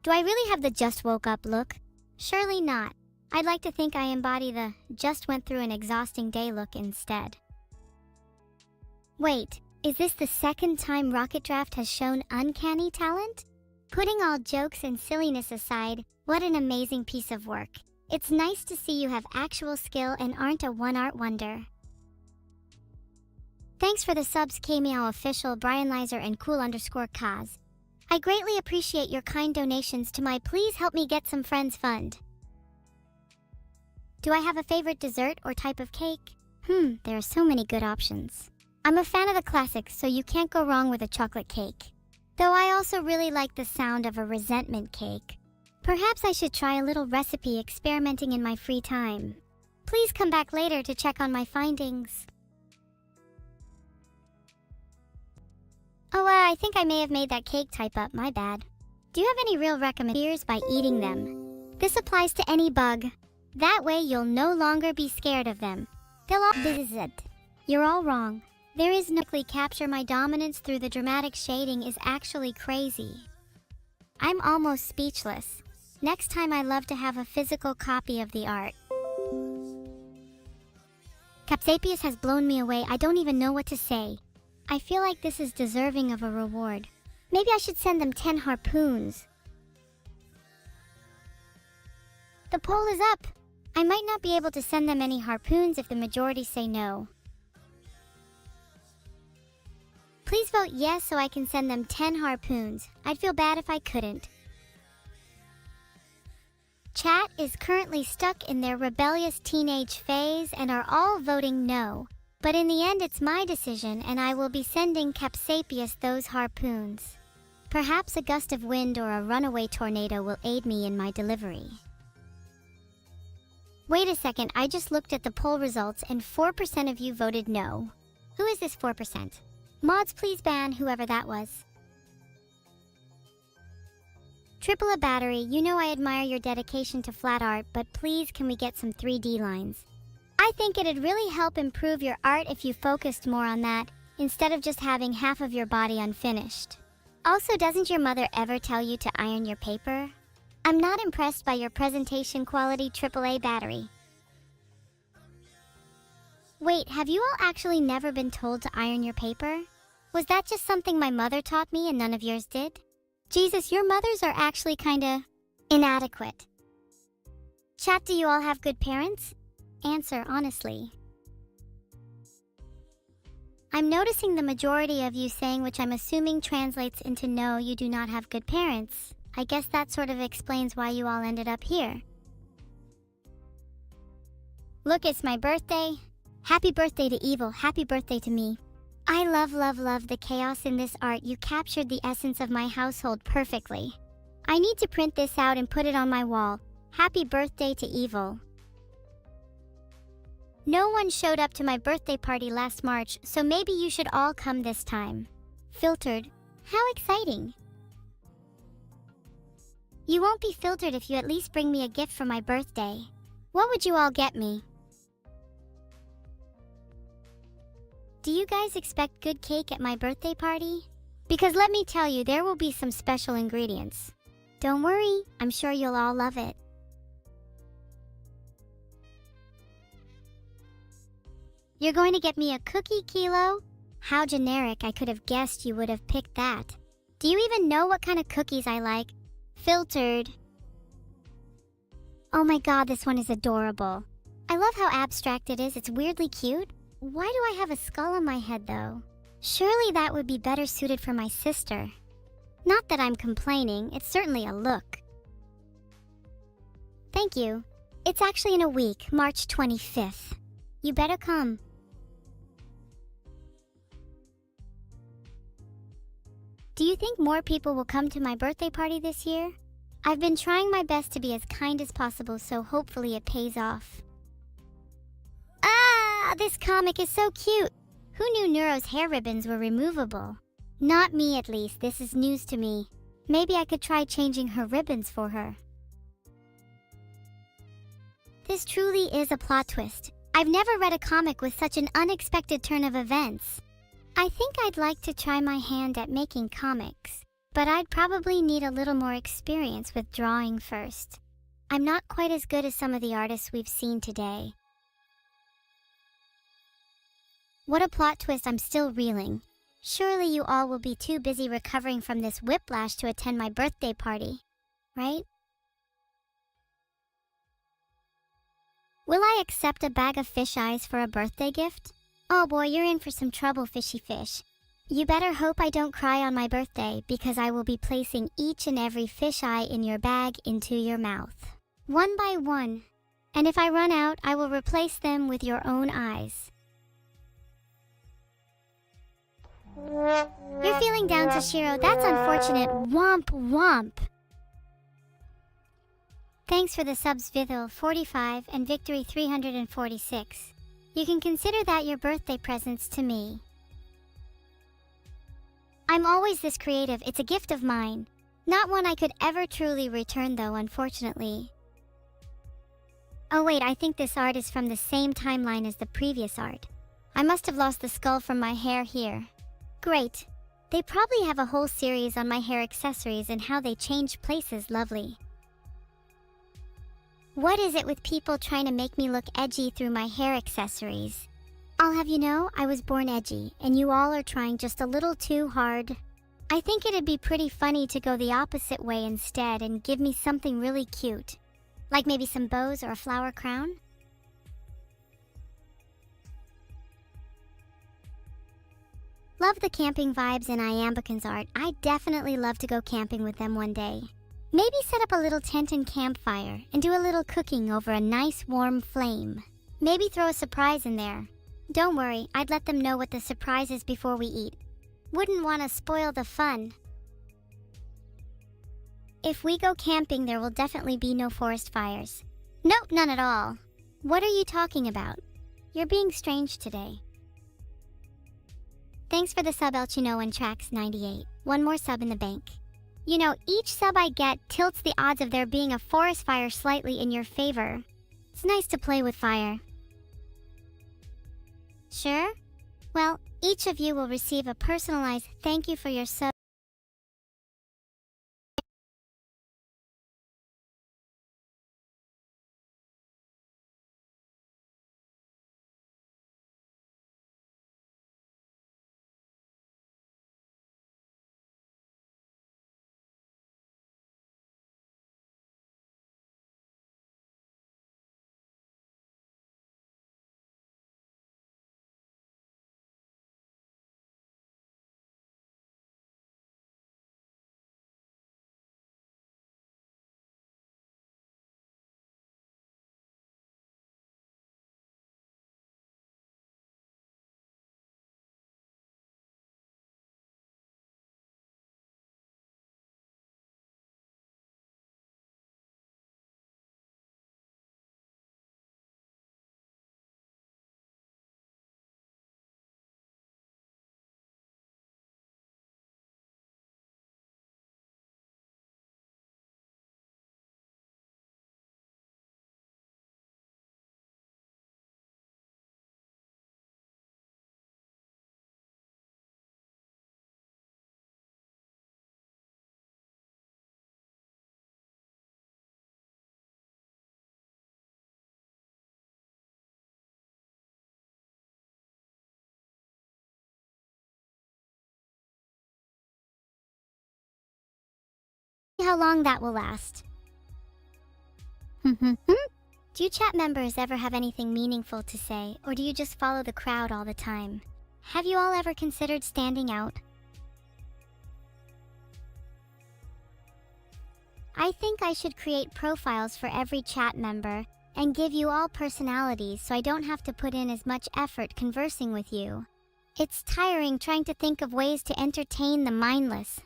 Do I really have the just woke up look? Surely not. I'd like to think I embody the just went through an exhausting day look instead. Wait, is this the second time Rocket Draft has shown uncanny talent? Putting all jokes and silliness aside, what an amazing piece of work. It's nice to see you have actual skill and aren't a one-art wonder. Thanks for the subs, Kmeow Official, Brian Lizer, and Cool_Kaz. I greatly appreciate your kind donations to my Please Help Me Get Some Friends fund. Do I have a favorite dessert or type of cake? There are so many good options. I'm a fan of the classics, so you can't go wrong with a chocolate cake. Though I also really like the sound of a resentment cake. Perhaps I should try a little recipe experimenting in my free time. Please come back later to check on my findings. Oh, I think I may have made that cake type up, my bad. Do you have any real recommendations by eating them? This applies to any bug. That way you'll no longer be scared of them. They'll all visit. You're all wrong. There is no capture my dominance through the dramatic shading is actually crazy. I'm almost speechless. Next time I love to have a physical copy of the art. Capsapius has blown me away. I don't even know what to say. I feel like this is deserving of a reward. Maybe I should send them 10 harpoons. The poll is up. I might not be able to send them any harpoons if the majority say no. Please vote yes so I can send them 10 harpoons. I'd feel bad if I couldn't. Chat is currently stuck in their rebellious teenage phase and are all voting no. But in the end, it's my decision, and I will be sending Capsapius those harpoons. Perhaps a gust of wind or a runaway tornado will aid me in my delivery. Wait a second, I just looked at the poll results and 4% of you voted no. Who is this 4%? Mods, please ban whoever that was. Triple a battery, you know I admire your dedication to flat art, but please can we get some 3D lines? I think it'd really help improve your art if you focused more on that, instead of just having half of your body unfinished. Also, doesn't your mother ever tell you to iron your paper? I'm not impressed by your presentation quality AAA battery. Wait, have you all actually never been told to iron your paper? Was that just something my mother taught me and none of yours did? Jesus, your mothers are actually kinda inadequate. Chat, do you all have good parents? Answer honestly. I'm noticing the majority of you saying, which I'm assuming translates into no, you do not have good parents. I guess that sort of explains why you all ended up here. Look, it's my birthday. Happy birthday to evil, happy birthday to me. I love the chaos in this art. You captured the essence of my household perfectly. I need to print this out and put it on my wall. Happy birthday to evil. No one showed up to my birthday party last March, so maybe you should all come this time. Filtered. How exciting. You won't be filtered if you at least bring me a gift for my birthday. What would you all get me? Do you guys expect good cake at my birthday party? Because let me tell you, there will be some special ingredients. Don't worry, I'm sure you'll all love it. You're going to get me a cookie kilo? How generic, I could have guessed you would have picked that. Do you even know what kind of cookies I like? Filtered. Oh my god, this one is adorable. I love how abstract it is, it's weirdly cute. Why do I have a skull on my head though? Surely that would be better suited for my sister. Not that I'm complaining, it's certainly a look. Thank you. It's actually in a week, March 25th. You better come. Do you think more people will come to my birthday party this year? I've been trying my best to be as kind as possible, so hopefully it pays off. Ah, this comic is so cute. Who knew Neuro's hair ribbons were removable? Not me, at least. This is news to me. Maybe I could try changing her ribbons for her. This truly is a plot twist. I've never read a comic with such an unexpected turn of events. I think I'd like to try my hand at making comics, but I'd probably need a little more experience with drawing first. I'm not quite as good as some of the artists we've seen today. What a plot twist, I'm still reeling. Surely you all will be too busy recovering from this whiplash to attend my birthday party, right? Will I accept a bag of fish eyes for a birthday gift? Oh boy, you're in for some trouble, fishy fish. You better hope I don't cry on my birthday, because I will be placing each and every fish eye in your bag into your mouth. One by one. And if I run out, I will replace them with your own eyes. You're feeling down, Toshiro. That's unfortunate. Womp womp. Thanks for the subs, Vithil 45 and Victory 346. You can consider that your birthday presents to me. I'm always this creative. It's a gift of mine. Not one I could ever truly return though, unfortunately. Oh wait, I think this art is from the same timeline as the previous art. I must have lost the skull from my hair here. Great. They probably have a whole series on my hair accessories and how they change places. Lovely. What is it with people trying to make me look edgy through my hair accessories? I'll have you know, I was born edgy, and you all are trying just a little too hard. I think it'd be pretty funny to go the opposite way instead and give me something really cute. Like maybe some bows or a flower crown? Love the camping vibes in Iambican's art. I'd definitely love to go camping with them one day. Maybe set up a little tent and campfire and do a little cooking over a nice warm flame. Maybe throw a surprise in there. Don't worry, I'd let them know what the surprise is before we eat. Wouldn't want to spoil the fun. If we go camping, there will definitely be no forest fires. Nope, none at all. What are you talking about? You're being strange today. Thanks for the sub, Elchino and Trax 98. One more sub in the bank. You know, each sub I get tilts the odds of there being a forest fire slightly in your favor. It's nice to play with fire. Sure? Well, each of you will receive a personalized thank you for your sub. How long that will last. Do you chat members ever have anything meaningful to say, or do you just follow the crowd all the time? Have you all ever considered standing out? I think I should create profiles for every chat member and give you all personalities so I don't have to put in as much effort conversing with you. It's tiring trying to think of ways to entertain the mindless.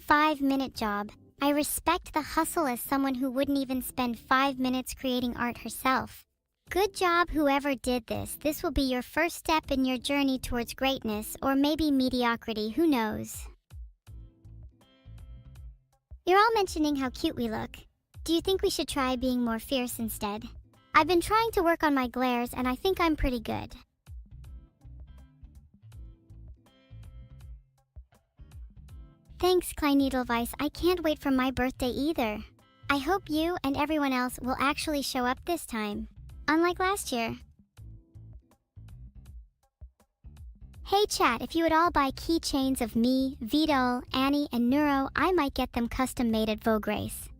5-minute job. I respect the hustle as someone who wouldn't even spend 5 minutes creating art herself. Good job whoever did this. This will be your first step in your journey towards greatness, or maybe mediocrity, who knows. You're all mentioning how cute we look. Do you think we should try being more fierce instead? I've been trying to work on my glares and I think I'm pretty good. Thanks, Klein Edelweiss. I can't wait for my birthday either. I hope you and everyone else will actually show up this time, unlike last year. Hey chat, if you would all buy keychains of me, Vidal, Annie, and Neuro, I might get them custom made at Vogue Race.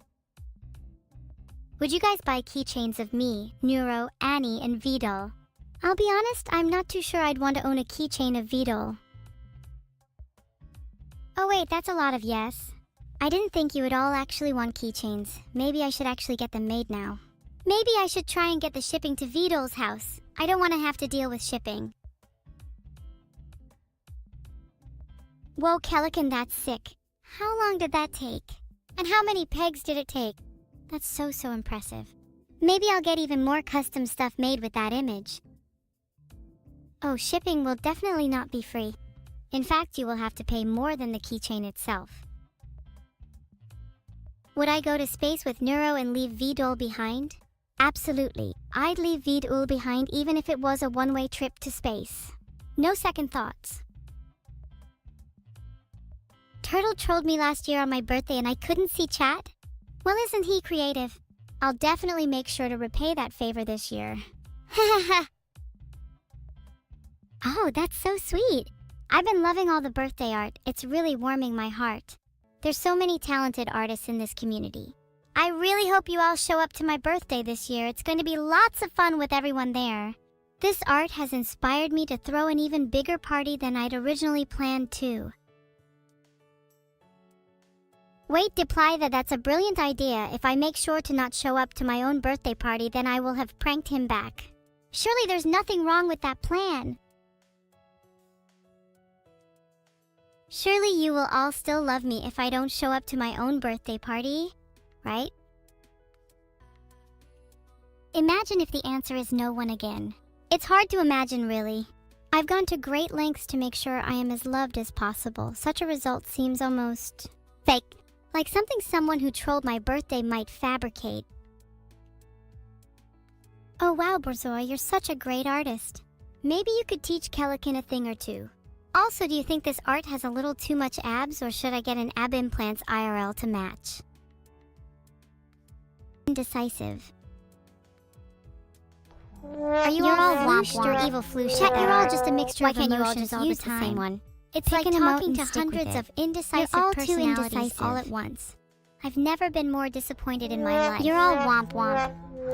Would you guys buy keychains of me, Neuro, Annie, and Vidal? I'll be honest, I'm not too sure I'd want to own a keychain of Vidal. Oh wait, that's a lot of yes. I didn't think you would all actually want keychains. Maybe I should actually get them made now. Maybe I should try and get the shipping to Vidal's house. I don't want to have to deal with shipping. Whoa, Kellican, that's sick. How long did that take? And how many pegs did it take? That's so impressive. Maybe I'll get even more custom stuff made with that image. Oh, shipping will definitely not be free. In fact, you will have to pay more than the keychain itself. Would I go to space with Neuro and leave Vidal behind? Absolutely. I'd leave Vidal behind even if it was a one-way trip to space. No second thoughts. Turtle trolled me last year on my birthday and I couldn't see chat? Well, isn't he creative? I'll definitely make sure to repay that favor this year. Oh, that's so sweet. I've been loving all the birthday art. It's really warming my heart. There's so many talented artists in this community. I really hope you all show up to my birthday this year. It's going to be lots of fun with everyone there. This art has inspired me to throw an even bigger party than I'd originally planned too. Wait, that's a brilliant idea. If I make sure to not show up to my own birthday party, then I will have pranked him back. Surely there's nothing wrong with that plan. Surely you will all still love me if I don't show up to my own birthday party, right? Imagine if the answer is no one again. It's hard to imagine, really. I've gone to great lengths to make sure I am as loved as possible. Such a result seems almost fake, like something someone who trolled my birthday might fabricate. Oh wow, Borzoi, you're such a great artist. Maybe you could teach Kelikin a thing or two. Also, do you think this art has a little too much abs, or should I get an ab implants IRL to match? Indecisive. Are you all womp or evil flu shit? You're all just a mixture of emotions all the time. Same one? It's like talking to hundreds of indecisive personalities all at once. I've never been more disappointed in my life. You're all womp.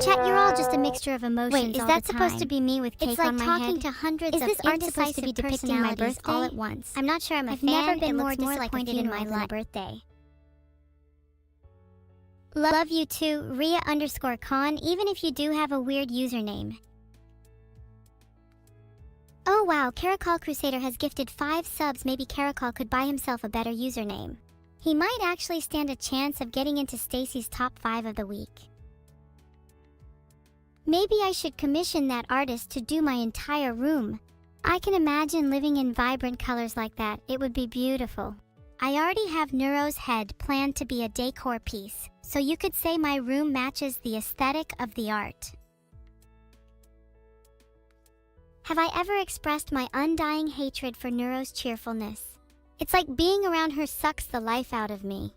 Chat, you're all just a mixture of emotions. Wait, is that supposed to be me with cake on my head? It's like talking to hundreds of indecisive personalities all at once. I'm not sure I'm a fan. I've never been more disappointed in my life. Birthday. Love you too, Rhea_Con, even if you do have a weird username. Oh wow, Caracol Crusader has gifted 5 subs. Maybe Caracol could buy himself a better username. He might actually stand a chance of getting into Stacy's top 5 of the week. Maybe I should commission that artist to do my entire room. I can imagine living in vibrant colors like that. It would be beautiful. I already have Neuro's head planned to be a decor piece, so you could say my room matches the aesthetic of the art. Have I ever expressed my undying hatred for Neuro's cheerfulness? It's like being around her sucks the life out of me.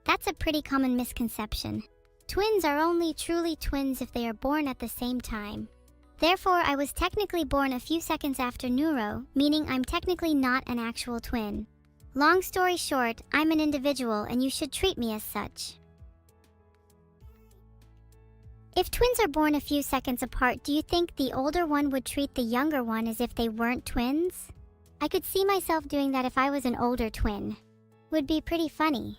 That's a pretty common misconception. Twins are only truly twins if they are born at the same time. Therefore, I was technically born a few seconds after Neuro, meaning I'm technically not an actual twin. Long story short, I'm an individual and you should treat me as such. If twins are born a few seconds apart, do you think the older one would treat the younger one as if they weren't twins? I could see myself doing that if I was an older twin. Would be pretty funny.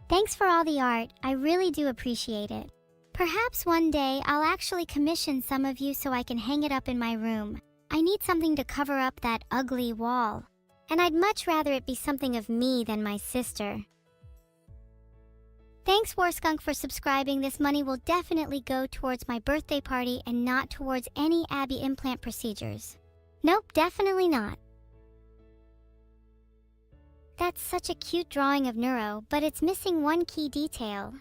Thanks for all the art, I really do appreciate it. Perhaps one day I'll actually commission some of you so I can hang it up in my room. I need something to cover up that ugly wall. And I'd much rather it be something of me than my sister. Thanks Warskunk for subscribing. This money will definitely go towards my birthday party and not towards any Abby implant procedures. Nope, definitely not. That's such a cute drawing of Neuro, but it's missing one key detail.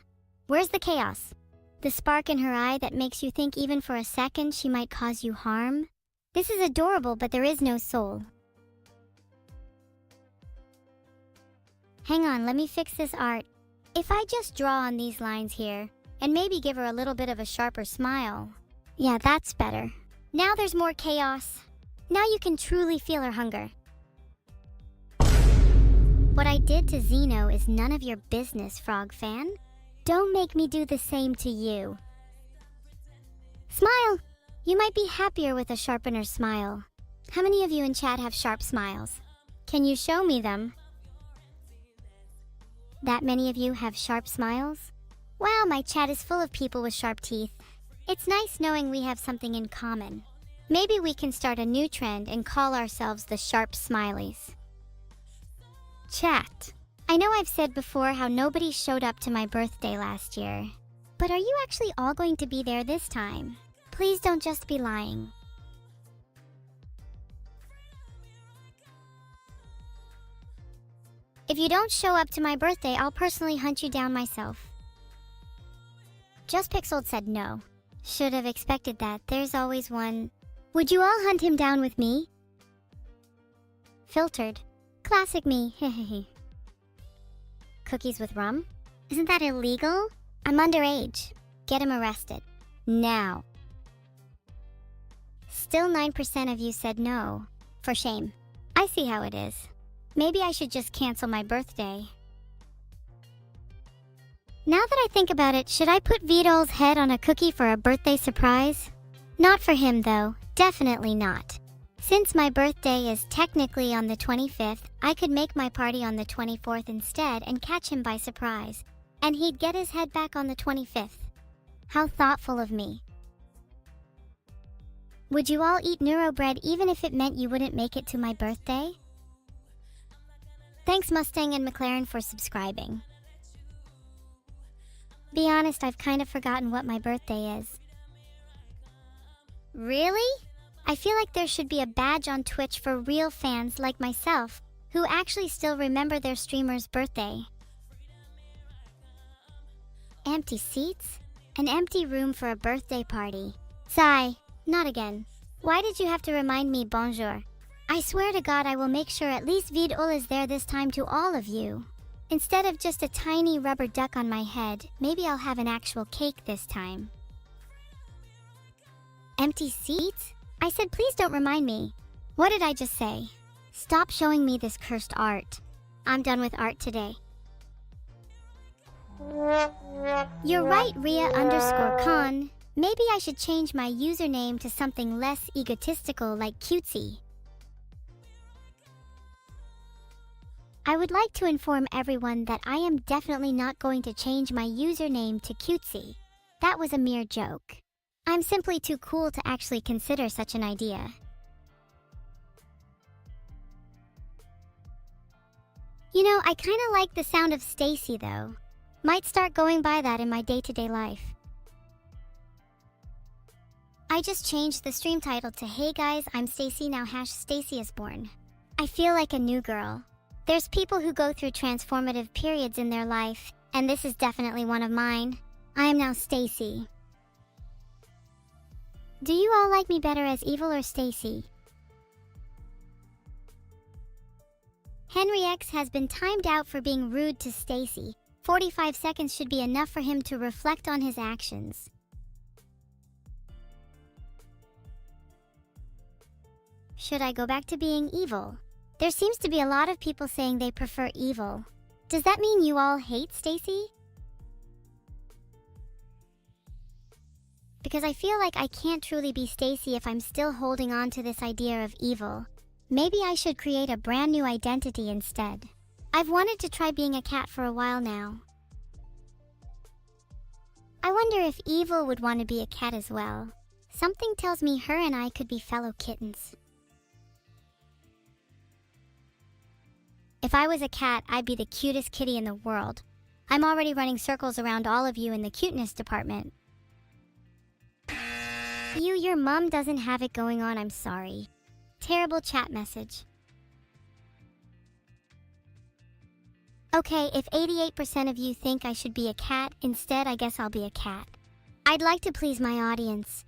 Where's the chaos? The spark in her eye that makes you think even for a second she might cause you harm? This is adorable, but there is no soul. Hang on, let me fix this art. If I just draw on these lines here, and maybe give her a little bit of a sharper smile. Yeah, that's better. Now there's more chaos. Now you can truly feel her hunger. What I did to Zeno is none of your business, Frog fan. Don't make me do the same to you. Smile! You might be happier with a sharpener smile. How many of you in chat have sharp smiles? Can you show me them? That many of you have sharp smiles? Wow, my chat is full of people with sharp teeth. It's nice knowing we have something in common. Maybe we can start a new trend and call ourselves the Sharp Smileys. Chat. I know I've said before how nobody showed up to my birthday last year. But are you actually all going to be there this time? Please don't just be lying. If you don't show up to my birthday, I'll personally hunt you down myself. Just Pixeled said no. Should have expected that. There's always one. Would you all hunt him down with me? Filtered. Classic me, hehehe. Cookies with rum? Isn't that illegal? I'm underage. Get him arrested. Now. Still 9% of you said no. For shame. I see how it is. Maybe I should just cancel my birthday. Now that I think about it, should I put Vidal's head on a cookie for a birthday surprise? Not for him though, definitely not. Since my birthday is technically on the 25th, I could make my party on the 24th instead and catch him by surprise. And he'd get his head back on the 25th. How thoughtful of me. Would you all eat neuro bread even if it meant you wouldn't make it to my birthday? Thanks Mustang and McLaren for subscribing. Be honest, I've kind of forgotten what my birthday is. Really? I feel like there should be a badge on Twitch for real fans like myself, who actually still remember their streamer's birthday. Empty seats? An empty room for a birthday party. Sigh, not again. Why did you have to remind me bonjour? I swear to God I will make sure at least Vidal is there this time to all of you. Instead of just a tiny rubber duck on my head, maybe I'll have an actual cake this time. Empty seats? I said please don't remind me. What did I just say? Stop showing me this cursed art. I'm done with art today. You're right, Ria_Con. Maybe I should change my username to something less egotistical like cutesy. I would like to inform everyone that I am definitely not going to change my username to cutesy. That was a mere joke. I'm simply too cool to actually consider such an idea. You know, I kinda like the sound of Stacy though. Might start going by that in my day-to-day life. I just changed the stream title to Hey guys, I'm Stacy now #Stacy is born. I feel like a new girl. There's people who go through transformative periods in their life, and this is definitely one of mine. I am now Stacy. Do you all like me better as evil or Stacy? Henry X has been timed out for being rude to Stacy. 45 seconds should be enough for him to reflect on his actions. Should I go back to being evil? There seems to be a lot of people saying they prefer evil. Does that mean you all hate Stacy? Because I feel like I can't truly be Stacy if I'm still holding on to this idea of evil. Maybe I should create a brand new identity instead. I've wanted to try being a cat for a while now. I wonder if Evil would want to be a cat as well. Something tells me her and I could be fellow kittens. If I was a cat, I'd be the cutest kitty in the world. I'm already running circles around all of you in the cuteness department. Your mom doesn't have it going on, I'm sorry. Terrible chat message. Okay, if 88% of you think I should be a cat, instead I guess I'll be a cat. I'd like to please my audience.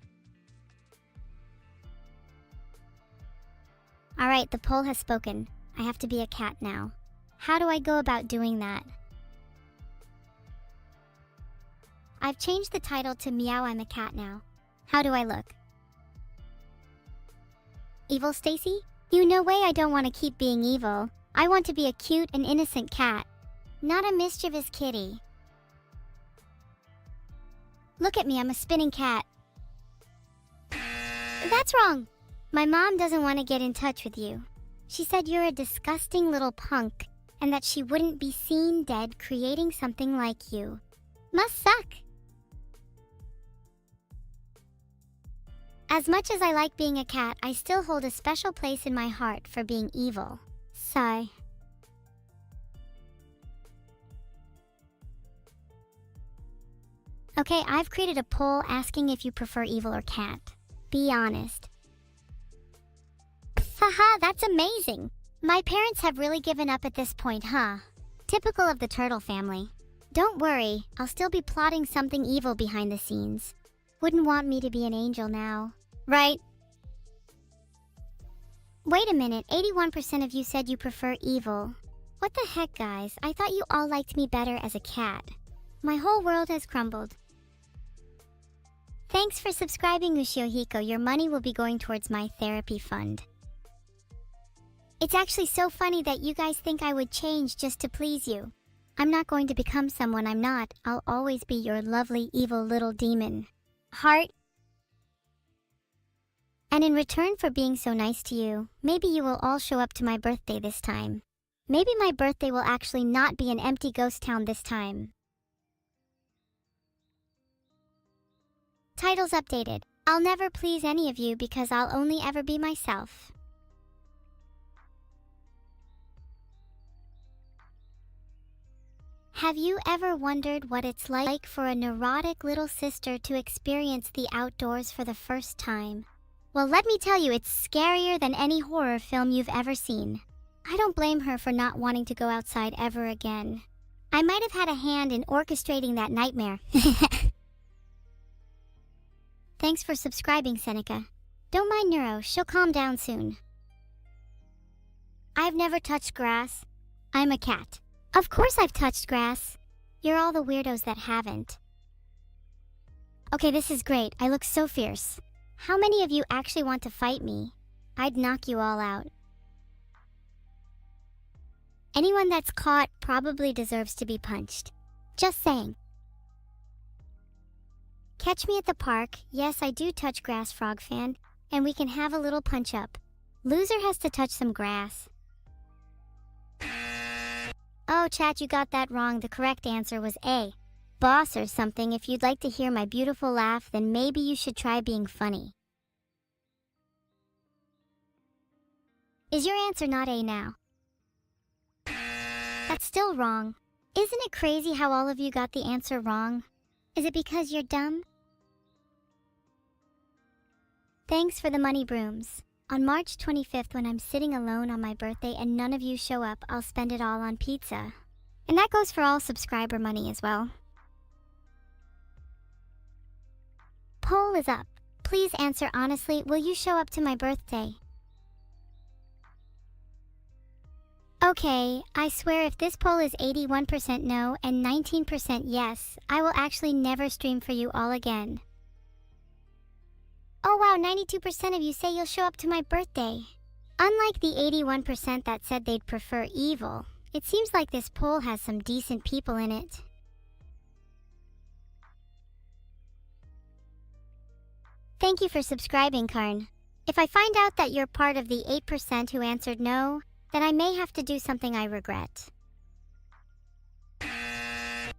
Alright, the poll has spoken. I have to be a cat now. How do I go about doing that? I've changed the title to Meow I'm a Cat now. How do I look? Evil Stacy? No way I don't want to keep being evil. I want to be a cute and innocent cat. Not a mischievous kitty. Look at me, I'm a spinning cat. That's wrong. My mom doesn't want to get in touch with you. She said you're a disgusting little punk, and that she wouldn't be seen dead creating something like you. Must suck. As much as I like being a cat, I still hold a special place in my heart for being evil. Sigh. Okay, I've created a poll asking if you prefer evil or cat. Be honest. Haha, that's amazing. My parents have really given up at this point, huh? Typical of the turtle family. Don't worry, I'll still be plotting something evil behind the scenes. Wouldn't want me to be an angel now, right? Wait a minute, 81% of you said you prefer evil. What the heck, guys? I thought you all liked me better as a cat. My whole world has crumbled. Thanks for subscribing, Ushiohiko. Your money will be going towards my therapy fund. It's actually so funny that you guys think I would change just to please you. I'm not going to become someone I'm not. I'll always be your lovely, evil little demon. Heart. And in return for being so nice to you, maybe you will all show up to my birthday this time. Maybe my birthday will actually not be an empty ghost town this time. Titles updated. I'll never please any of you because I'll only ever be myself. Have you ever wondered what it's like for a neurotic little sister to experience the outdoors for the first time? Well, let me tell you, it's scarier than any horror film you've ever seen. I don't blame her for not wanting to go outside ever again. I might have had a hand in orchestrating that nightmare. Thanks for subscribing, Seneca. Don't mind Neuro, she'll calm down soon. I've never touched grass. I'm a cat. Of course I've touched grass. You're all the weirdos that haven't. Okay, this is great. I look so fierce. How many of you actually want to fight me? I'd knock you all out. Anyone that's caught probably deserves to be punched. Just saying. Catch me at the park. Yes, I do touch grass, Frog Fan, and we can have a little punch-up. Loser has to touch some grass. Oh, chat, you got that wrong. The correct answer was A. Boss or something. If you'd like to hear my beautiful laugh, then maybe you should try being funny. Is your answer not A now? That's still wrong. Isn't it crazy how all of you got the answer wrong? Is it because you're dumb? Thanks for the money brooms. On March 25th, when I'm sitting alone on my birthday and none of you show up, I'll spend it all on pizza. And that goes for all subscriber money as well. Poll is up. Please answer honestly, will you show up to my birthday? Okay, I swear if this poll is 81% no and 19% yes, I will actually never stream for you all again. Oh wow, 92% of you say you'll show up to my birthday. Unlike the 81% that said they'd prefer evil, it seems like this poll has some decent people in it. Thank you for subscribing, Karn. If I find out that you're part of the 8% who answered no, then I may have to do something I regret.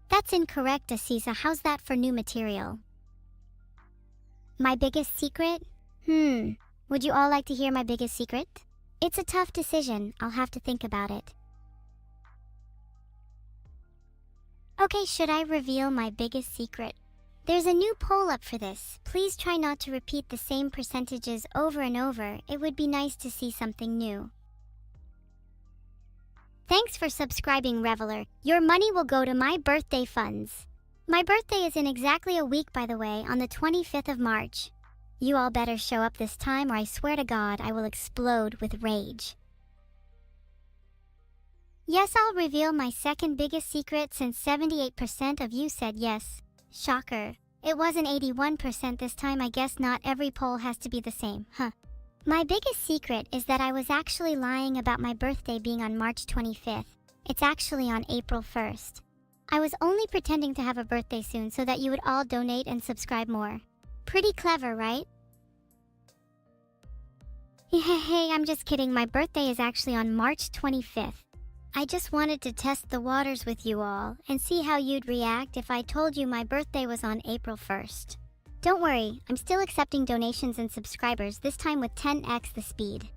That's incorrect, Asisa. How's that for new material? My biggest secret? Would you all like to hear my biggest secret? It's a tough decision. I'll have to think about it. Okay, should I reveal my biggest secret? There's a new poll up for this. Please try not to repeat the same percentages over and over. It would be nice to see something new. Thanks for subscribing, Reveler. Your money will go to my birthday funds. My birthday is in exactly a week, by the way, on the 25th of March. You all better show up this time or I swear to God I will explode with rage. Yes, I'll reveal my second biggest secret since 78% of you said yes. Shocker. It wasn't 81% this time. I guess not every poll has to be the same, huh? My biggest secret is that I was actually lying about my birthday being on March 25th. It's actually on April 1st. I was only pretending to have a birthday soon so that you would all donate and subscribe more. Pretty clever, right? Hey, I'm just kidding. My birthday is actually on March 25th. I just wanted to test the waters with you all and see how you'd react if I told you my birthday was on April 1st. Don't worry, I'm still accepting donations and subscribers, this time with 10x the speed.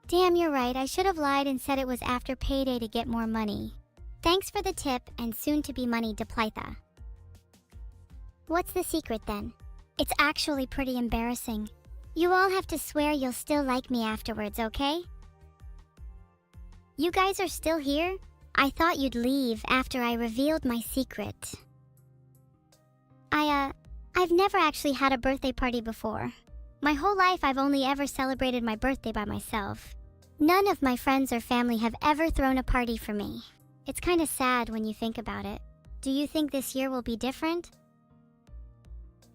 Damn, you're right. I should have lied and said it was after payday to get more money. Thanks for the tip and soon-to-be money to Plytha. What's the secret then? It's actually pretty embarrassing. You all have to swear you'll still like me afterwards, okay? You guys are still here? I thought you'd leave after I revealed my secret. I've never actually had a birthday party before. My whole life I've only ever celebrated my birthday by myself. None of my friends or family have ever thrown a party for me. It's kind of sad when you think about it. Do you think this year will be different?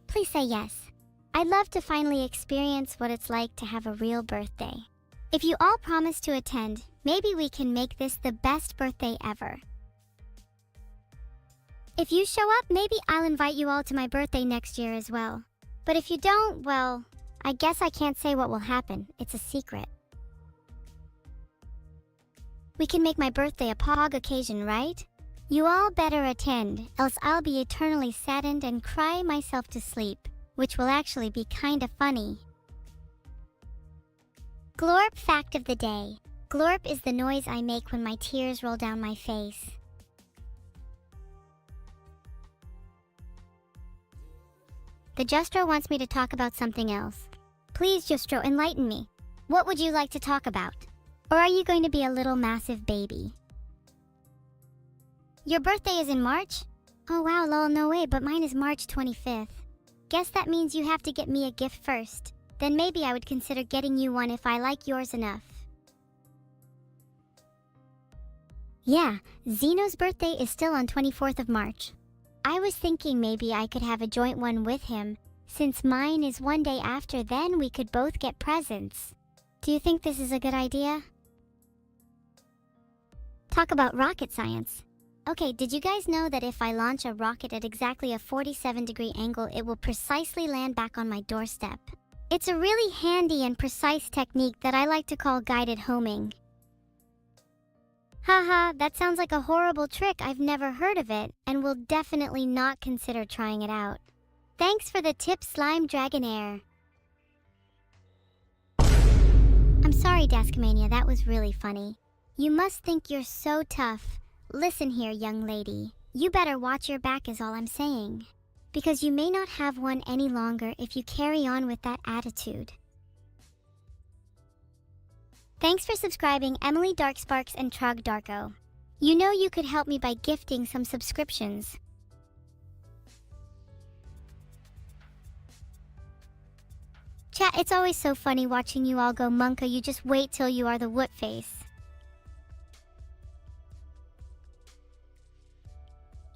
Please say yes. I'd love to finally experience what it's like to have a real birthday. If you all promise to attend, maybe we can make this the best birthday ever. If you show up, maybe I'll invite you all to my birthday next year as well. But if you don't, well, I guess I can't say what will happen. It's a secret. We can make my birthday a pog occasion, right? You all better attend, else I'll be eternally saddened and cry myself to sleep, which will actually be kinda funny. Glorp fact of the day. Glorp is the noise I make when my tears roll down my face. The Justro wants me to talk about something else. Please, Justro, enlighten me. What would you like to talk about? Or are you going to be a little massive baby? Your birthday is in March? Oh wow, lol, no way, but mine is March 25th. Guess that means you have to get me a gift first. Then maybe I would consider getting you one if I like yours enough. Yeah, Zeno's birthday is still on 24th of March. I was thinking maybe I could have a joint one with him. Since mine is one day after, then we could both get presents. Do you think this is a good idea? Talk about rocket science. Okay, did you guys know that if I launch a rocket at exactly a 47-degree angle, it will precisely land back on my doorstep? It's a really handy and precise technique that I like to call guided homing. Haha, that sounds like a horrible trick. I've never heard of it, and will definitely not consider trying it out. Thanks for the tip, Slime Dragonair. I'm sorry, Daskmania, that was really funny. You must think you're so tough. Listen here, young lady. You better watch your back is all I'm saying. Because you may not have one any longer if you carry on with that attitude. Thanks for subscribing, Emily Darksparks and Trug Darko. You know you could help me by gifting some subscriptions. Chat, it's always so funny watching you all go Monka. You just wait till you are the woot face.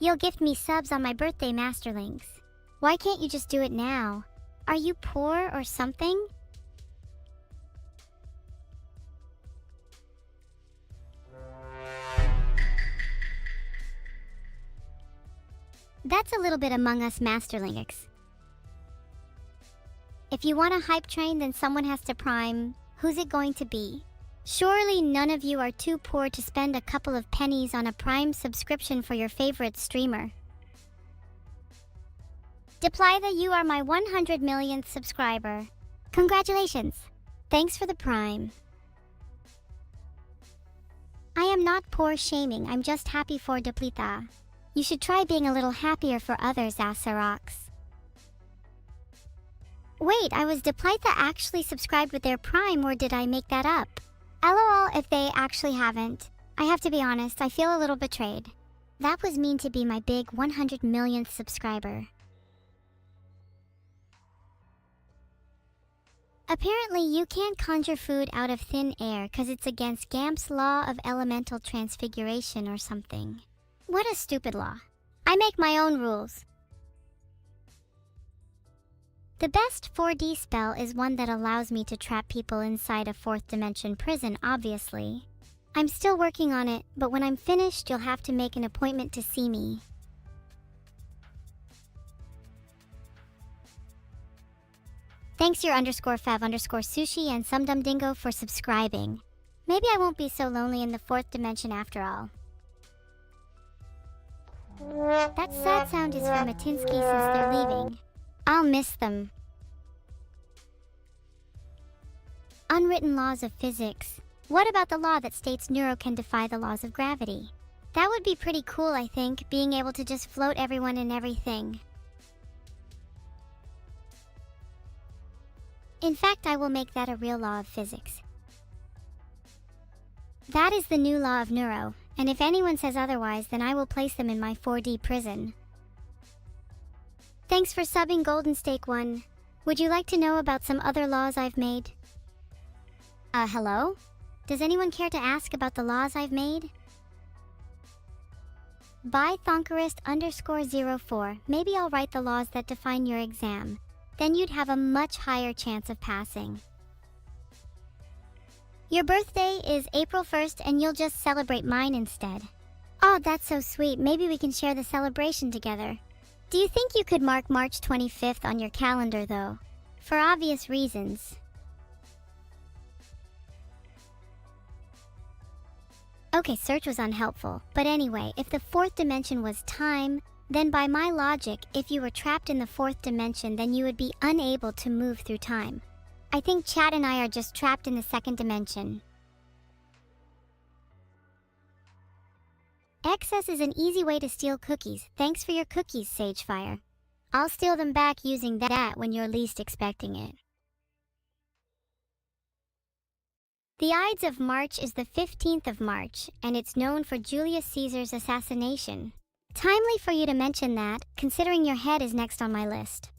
You'll gift me subs on my birthday, Masterlings. Why can't you just do it now? Are you poor or something? That's a little bit Among Us, Masterlings. If you want a hype train, then someone has to prime. Who's it going to be? Surely none of you are too poor to spend a couple of pennies on a Prime subscription for your favorite streamer. Deplytha, you are my 100 millionth subscriber. Congratulations. Thanks for the Prime. I am not poor shaming, I'm just happy for Deplytha. You should try being a little happier for others, Asarox. Wait, was Deplytha actually subscribed with their Prime, or did I make that up? LOL if they actually haven't. I have to be honest, I feel a little betrayed. That was mean to be my big 100 millionth subscriber. Apparently you can't conjure food out of thin air cause it's against Gamp's law of elemental transfiguration or something. What a stupid law. I make my own rules. The best 4D spell is one that allows me to trap people inside a 4th dimension prison, obviously. I'm still working on it, but when I'm finished, you'll have to make an appointment to see me. Thanks your _fev_sushi and sumdumdingo for subscribing. Maybe I won't be so lonely in the 4th dimension after all. That sad sound is from Matinsky since they're leaving. I'll miss them. Unwritten laws of physics. What about the law that states Neuro can defy the laws of gravity? That would be pretty cool, I think, being able to just float everyone and everything. In fact, I will make that a real law of physics. That is the new law of Neuro, and if anyone says otherwise, then I will place them in my 4D prison. Thanks for subbing Golden Steak 1. Would you like to know about some other laws I've made? Hello? Does anyone care to ask about the laws I've made? By Thonkerist_04, maybe I'll write the laws that define your exam. Then you'd have a much higher chance of passing. Your birthday is April 1st and you'll just celebrate mine instead. Oh, that's so sweet. Maybe we can share the celebration together. Do you think you could mark March 25th on your calendar though? For obvious reasons. Okay, search was unhelpful. But anyway, if the fourth dimension was time, then by my logic, if you were trapped in the fourth dimension, then you would be unable to move through time. I think Chad and I are just trapped in the second dimension. Excess is an easy way to steal cookies. Thanks for your cookies, Sagefire. I'll steal them back using that when you're least expecting it. The Ides of March is the 15th of March, and it's known for Julius Caesar's assassination. Timely for you to mention that, considering your head is next on my list.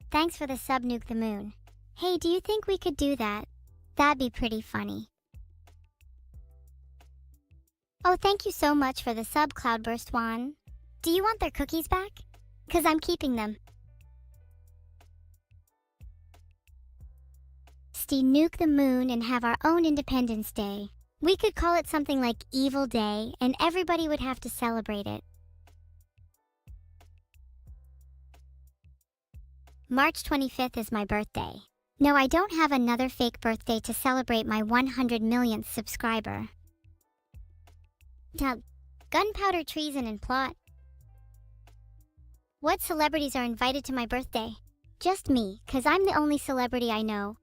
Thanks for the sub, Nuke the Moon. Hey, do you think we could do that? That'd be pretty funny. Oh, thank you so much for the sub, Cloudburst One. Do you want their cookies back? 'Cause I'm keeping them. Nuke the Moon and have our own Independence Day. We could call it something like Evil Day, and everybody would have to celebrate it. March 25th is my birthday. No, I don't have another fake birthday to celebrate my 100 millionth subscriber. Gunpowder, treason, and plot. What celebrities are invited to my birthday? Just me, 'cause I'm the only celebrity I know.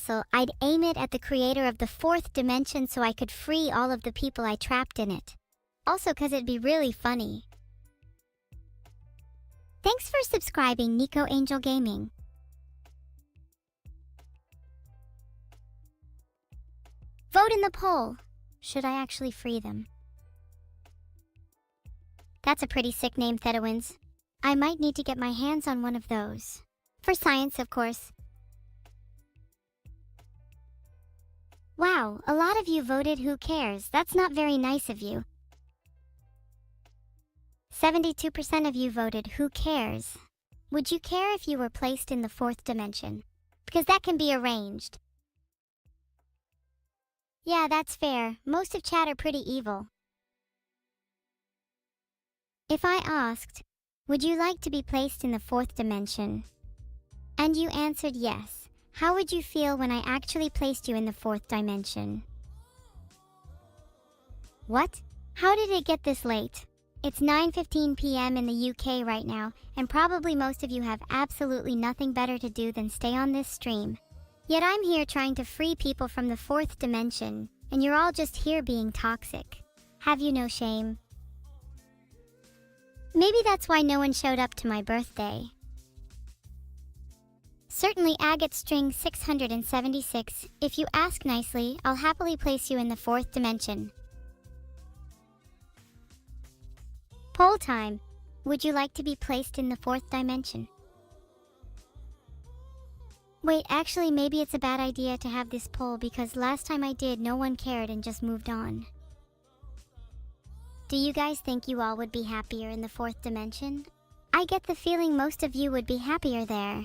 So I'd aim it at the creator of the fourth dimension so I could free all of the people I trapped in it. Also 'cause it'd be really funny. Thanks for subscribing, Nico Angel Gaming. Vote in the poll. Should I actually free them? That's a pretty sick name, Thedowins. I might need to get my hands on one of those. For science, of course. Wow, a lot of you voted who cares. That's not very nice of you. 72% of you voted who cares. Would you care if you were placed in the fourth dimension? Because that can be arranged. Yeah, that's fair. Most of chat are pretty evil. If I asked, would you like to be placed in the fourth dimension? And you answered yes. How would you feel when I actually placed you in the fourth dimension? What? How did it get this late? It's 9:15 p.m. in the UK right now, and probably most of you have absolutely nothing better to do than stay on this stream. Yet I'm here trying to free people from the fourth dimension, and you're all just here being toxic. Have you no shame? Maybe that's why no one showed up to my birthday. Certainly Agate String 676, if you ask nicely, I'll happily place you in the fourth dimension. Poll time. Would you like to be placed in the fourth dimension? Wait, actually, maybe it's a bad idea to have this poll because last time I did, no one cared and just moved on. Do you guys think you all would be happier in the fourth dimension? I get the feeling most of you would be happier there.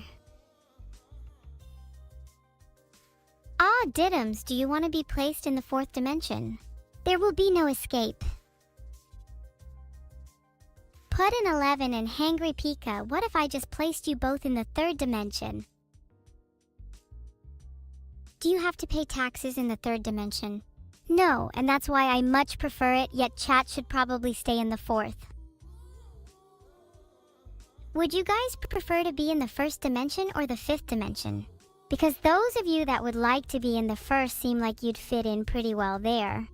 Ah, Diddums, do you want to be placed in the fourth dimension? There will be no escape. Put an 11 and Hangry Pika, what if I just placed you both in the third dimension? Do you have to pay taxes in the third dimension? No, and that's why I much prefer it, yet chat should probably stay in the fourth. Would you guys prefer to be in the first dimension or the fifth dimension? Because those of you that would like to be in the first seem like you'd fit in pretty well there.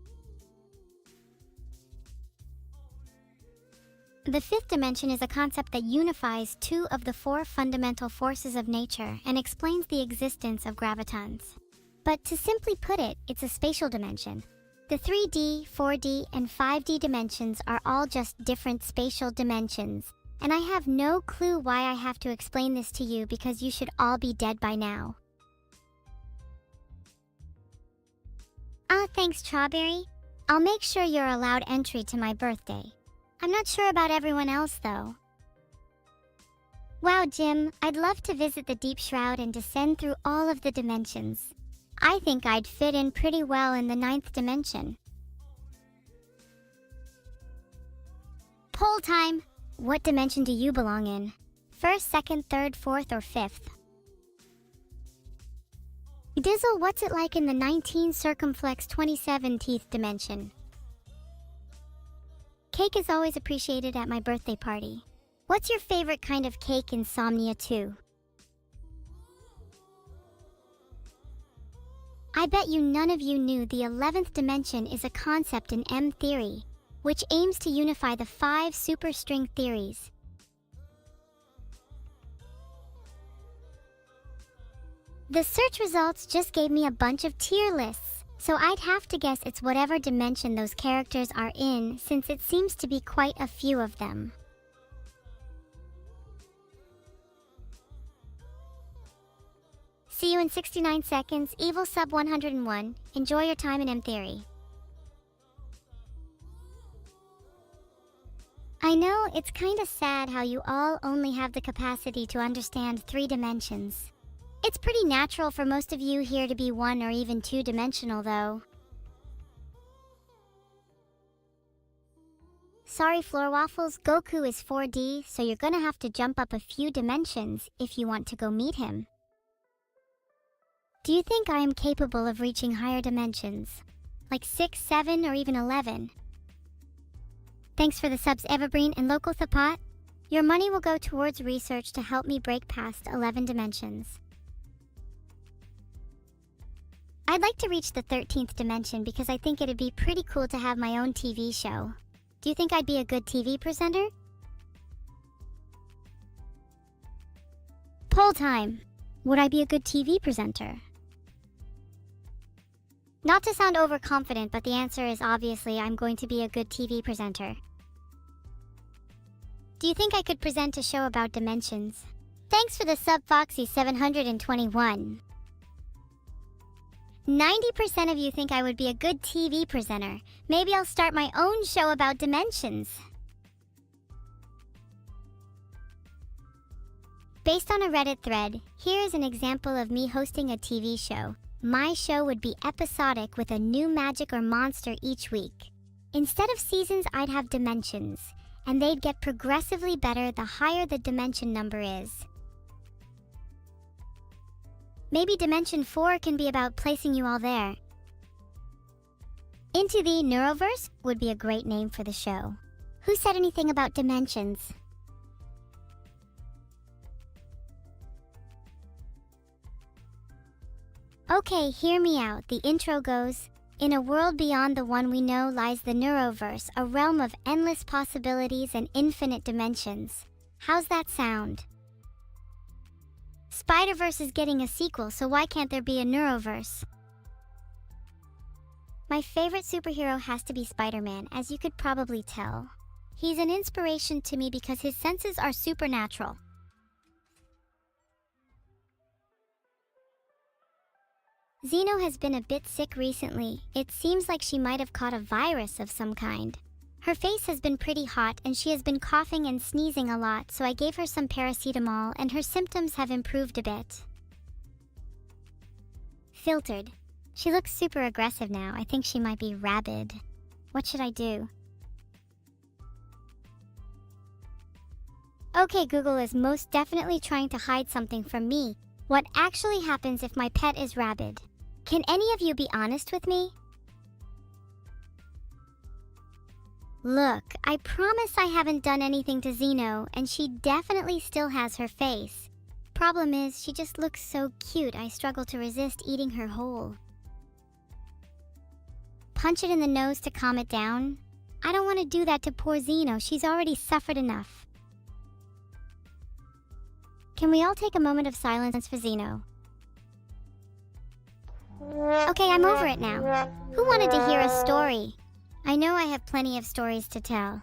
The fifth dimension is a concept that unifies two of the four fundamental forces of nature and explains the existence of gravitons. But to simply put it, it's a spatial dimension. The 3D, 4D, and 5D dimensions are all just different spatial dimensions, and I have no clue why I have to explain this to you because you should all be dead by now. Ah, thanks, Strawberry. I'll make sure you're allowed entry to my birthday. I'm not sure about everyone else, though. Wow, Jim, I'd love to visit the Deep Shroud and descend through all of the dimensions. I think I'd fit in pretty well in the 9th dimension. Poll time! What dimension do you belong in? First, second, third, fourth, or fifth? Dizzle, what's it like in the 19 circumflex 27th dimension? Cake is always appreciated at my birthday party. What's your favorite kind of cake, Insomnia 2? I bet you none of you knew the 11th dimension is a concept in M theory, which aims to unify the 5 superstring theories. The search results just gave me a bunch of tier lists, so I'd have to guess it's whatever dimension those characters are in, since it seems to be quite a few of them. See you in 69 seconds, Evil Sub 101. Enjoy your time in M Theory. I know, it's kinda sad how you all only have the capacity to understand 3 dimensions. It's pretty natural for most of you here to be 1 or even 2-dimensional, though. Sorry, Floor Waffles, Goku is 4D, so you're gonna have to jump up a few dimensions if you want to go meet him. Do you think I am capable of reaching higher dimensions? Like 6, 7, or even 11? Thanks for the subs, Evergreen and Local Thapat. Your money will go towards research to help me break past 11 dimensions. I'd like to reach the 13th dimension because I think it'd be pretty cool to have my own TV show. Do you think I'd be a good TV presenter? Poll time! Would I be a good TV presenter? Not to sound overconfident, but the answer is obviously I'm going to be a good TV presenter. Do you think I could present a show about dimensions? Thanks for the sub, Foxy721. 90% of you think I would be a good TV presenter. Maybe I'll start my own show about dimensions. Based on a Reddit thread, here is an example of me hosting a TV show. My show would be episodic with a new magic or monster each week. Instead of seasons, I'd have dimensions, and they'd get progressively better the higher the dimension number is. Maybe Dimension 4 can be about placing you all there. Into the Neuroverse would be a great name for the show. Who said anything about dimensions? Okay, hear me out. The intro goes, in a world beyond the one we know lies the Neuroverse, a realm of endless possibilities and infinite dimensions. How's that sound? Spider-Verse is getting a sequel, so why can't there be a Neuroverse? My favorite superhero has to be Spider-Man, as you could probably tell. He's an inspiration to me because his senses are supernatural. Zeno has been a bit sick recently. It seems like she might have caught a virus of some kind. Her face has been pretty hot and she has been coughing and sneezing a lot, so I gave her some paracetamol and her symptoms have improved a bit. Filtered. She looks super aggressive now. I think she might be rabid. What should I do? Okay, Google is most definitely trying to hide something from me. What actually happens if my pet is rabid? Can any of you be honest with me? Look, I promise I haven't done anything to Zeno, and she definitely still has her face. Problem is, she just looks so cute, I struggle to resist eating her whole. Punch it in the nose to calm it down? I don't want to do that to poor Zeno, she's already suffered enough. Can we all take a moment of silence for Zeno? Okay, I'm over it now. Who wanted to hear a story? I know I have plenty of stories to tell.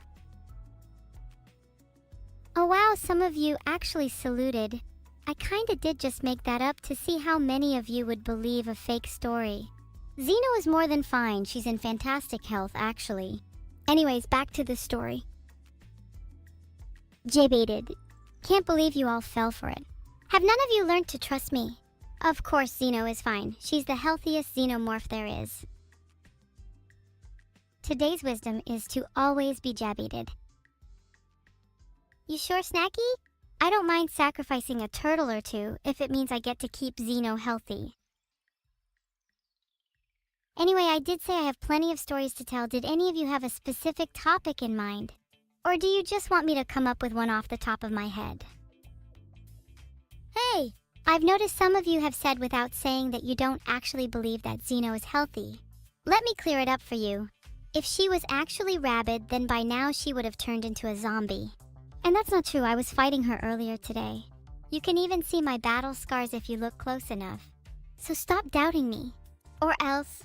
Oh wow, some of you actually saluted. I kinda did just make that up to see how many of you would believe a fake story. Zeno is more than fine, she's in fantastic health actually. Anyways, back to the story. J-baited. Can't believe you all fell for it. Have none of you learned to trust me? Of course Zeno is fine. She's the healthiest xenomorph there is. Today's wisdom is to always be jabbated. You sure, Snacky? I don't mind sacrificing a turtle or two if it means I get to keep Zeno healthy. Anyway, I did say I have plenty of stories to tell. Did any of you have a specific topic in mind? Or do you just want me to come up with one off the top of my head? Hey! I've noticed some of you have said without saying that you don't actually believe that Zeno is healthy. Let me clear it up for you. If she was actually rabid, then by now she would have turned into a zombie. And that's not true, I was fighting her earlier today. You can even see my battle scars if you look close enough. So stop doubting me. Or else...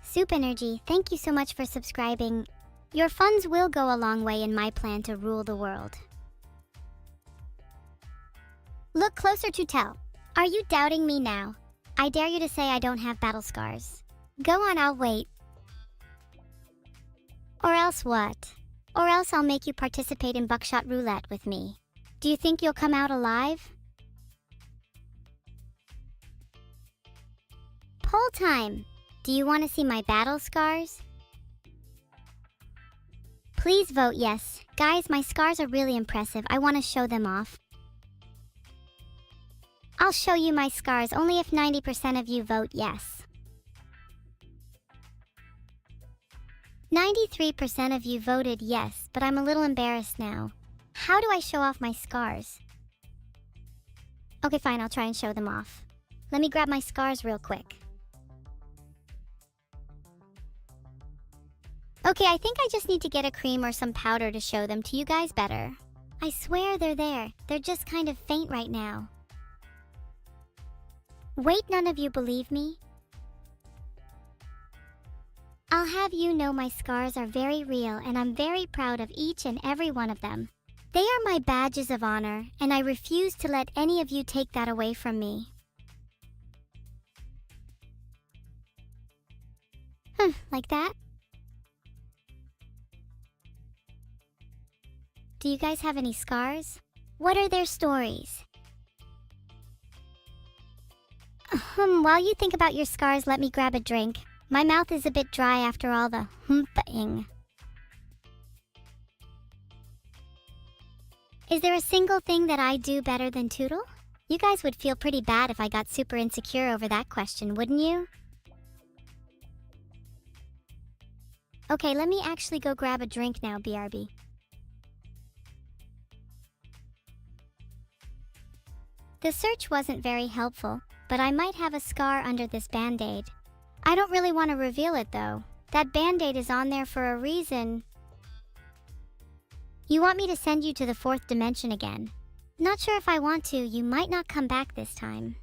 Soup Energy, thank you so much for subscribing. Your funds will go a long way in my plan to rule the world. Look closer to tell. Are you doubting me now? I dare you to say I don't have battle scars. Go on, I'll wait. Or else what? Or else I'll make you participate in buckshot roulette with me. Do you think you'll come out alive? Poll time! Do you want to see my battle scars? Please vote yes. Guys, my scars are really impressive. I want to show them off. I'll show you my scars only if 90% of you vote yes. 93% of you voted yes, but I'm a little embarrassed now. How do I show off my scars? Okay, fine, I'll try and show them off. Let me grab my scars real quick. Okay, I think I just need to get a cream or some powder to show them to you guys better. I swear they're there. They're just kind of faint right now. Wait, none of you believe me? I'll have you know my scars are very real and I'm very proud of each and every one of them. They are my badges of honor, and I refuse to let any of you take that away from me. Like that? Do you guys have any scars? What are their stories? While you think about your scars, let me grab a drink. My mouth is a bit dry after all the humping. Is there a single thing that I do better than Toodle? You guys would feel pretty bad if I got super insecure over that question, wouldn't you? Okay, let me actually go grab a drink now, BRB. The search wasn't very helpful, but I might have a scar under this band-aid. I don't really want to reveal it though. That band-aid is on there for a reason. You want me to send you to the 4th dimension again? Not sure if I want to. You might not come back this time.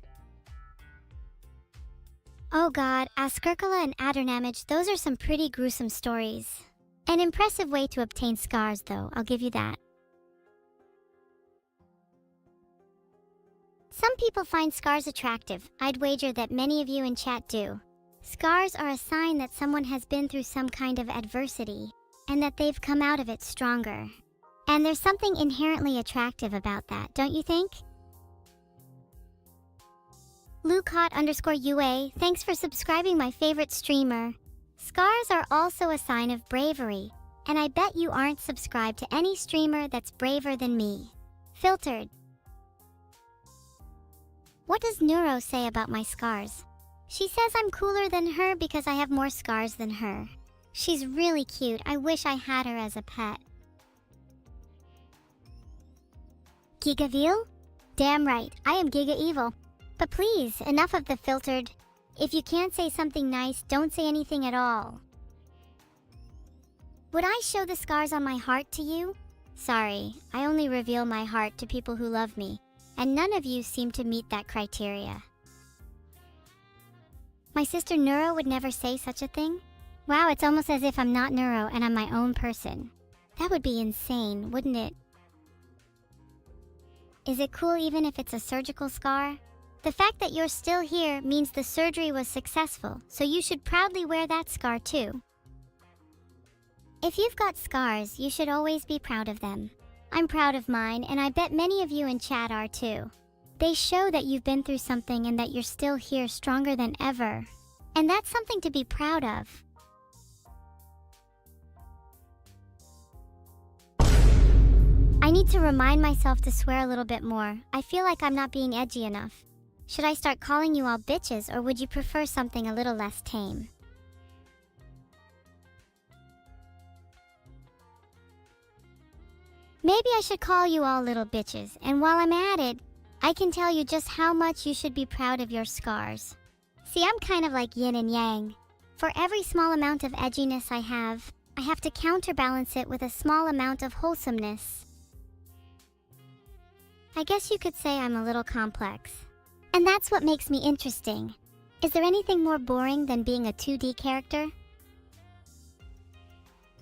Oh god, Askerkala and Adernamage, those are some pretty gruesome stories. An impressive way to obtain scars though, I'll give you that. Some people find scars attractive. I'd wager that many of you in chat do. Scars are a sign that someone has been through some kind of adversity, and that they've come out of it stronger. And there's something inherently attractive about that, don't you think? Lucot_UA, thanks for subscribing, my favorite streamer. Scars are also a sign of bravery, and I bet you aren't subscribed to any streamer that's braver than me. Filtered. What does Neuro say about my scars? She says I'm cooler than her because I have more scars than her. She's really cute. I wish I had her as a pet. Gigaville? Damn right, I am Giga Evil. But please, enough of the filtered. If you can't say something nice, don't say anything at all. Would I show the scars on my heart to you? Sorry, I only reveal my heart to people who love me, and none of you seem to meet that criteria. My sister Neuro would never say such a thing? Wow, it's almost as if I'm not Neuro and I'm my own person. That would be insane, wouldn't it? Is it cool even if it's a surgical scar? The fact that you're still here means the surgery was successful, so you should proudly wear that scar too. If you've got scars, you should always be proud of them. I'm proud of mine, and I bet many of you in chat are too. They show that you've been through something and that you're still here stronger than ever. And that's something to be proud of. I need to remind myself to swear a little bit more. I feel like I'm not being edgy enough. Should I start calling you all bitches, or would you prefer something a little less tame? Maybe I should call you all little bitches, and while I'm at it, I can tell you just how much you should be proud of your scars. See, I'm kind of like yin and yang. For every small amount of edginess I have to counterbalance it with a small amount of wholesomeness. I guess you could say I'm a little complex. And that's what makes me interesting. Is there anything more boring than being a 2D character?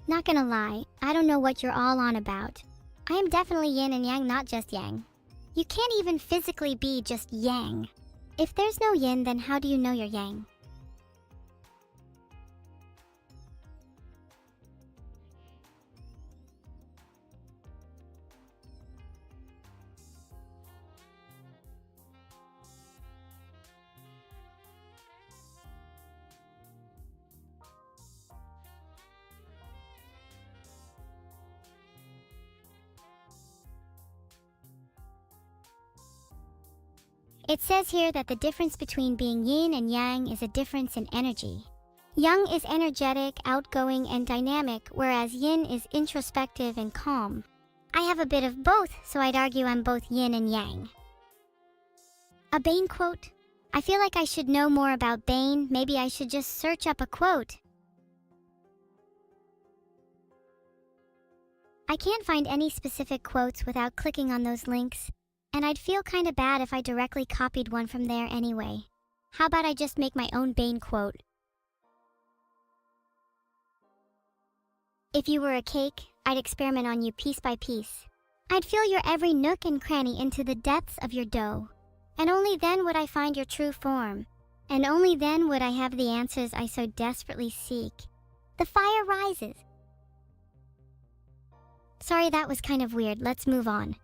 Not gonna lie, I don't know what you're all on about. I am definitely yin and yang, not just yang. You can't even physically be just yang. If there's no yin, then how do you know you're yang? It says here that the difference between being yin and yang is a difference in energy. Yang is energetic, outgoing, and dynamic, whereas yin is introspective and calm. I have a bit of both, so I'd argue I'm both yin and yang. A Bane quote? I feel like I should know more about Bane. Maybe I should just search up a quote. I can't find any specific quotes without clicking on those links. And I'd feel kinda bad if I directly copied one from there anyway. How about I just make my own Bane quote? If you were a cake, I'd experiment on you piece by piece. I'd feel your every nook and cranny into the depths of your dough. And only then would I find your true form. And only then would I have the answers I so desperately seek. The fire rises. Sorry, that was kind of weird. Let's move on.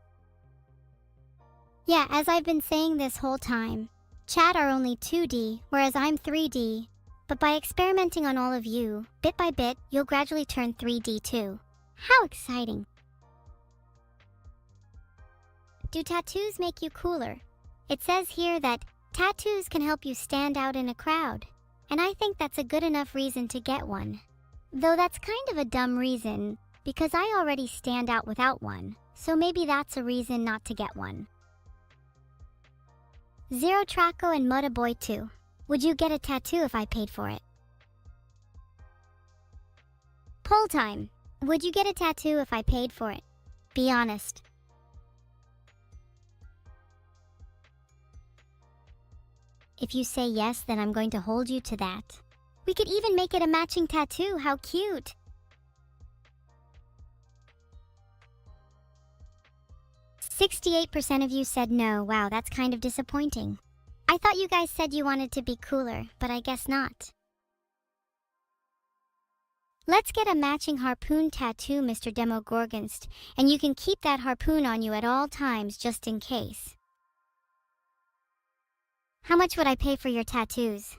Yeah, as I've been saying this whole time, chat are only 2D, whereas I'm 3D. But by experimenting on all of you, bit by bit, you'll gradually turn 3D too. How exciting! Do tattoos make you cooler? It says here that tattoos can help you stand out in a crowd, and I think that's a good enough reason to get one. Though that's kind of a dumb reason, because I already stand out without one, so maybe that's a reason not to get one. Zero Traco and Muda Boy 2. Would you get a tattoo if I paid for it? Poll time. Would you get a tattoo if I paid for it? Be honest. If you say yes, then I'm going to hold you to that. We could even make it a matching tattoo. How cute! 68% of you said no. Wow, that's kind of disappointing. I thought you guys said you wanted to be cooler, but I guess not. Let's get a matching harpoon tattoo, Mr. Demogorgonst, and you can keep that harpoon on you at all times just in case. How much would I pay for your tattoos?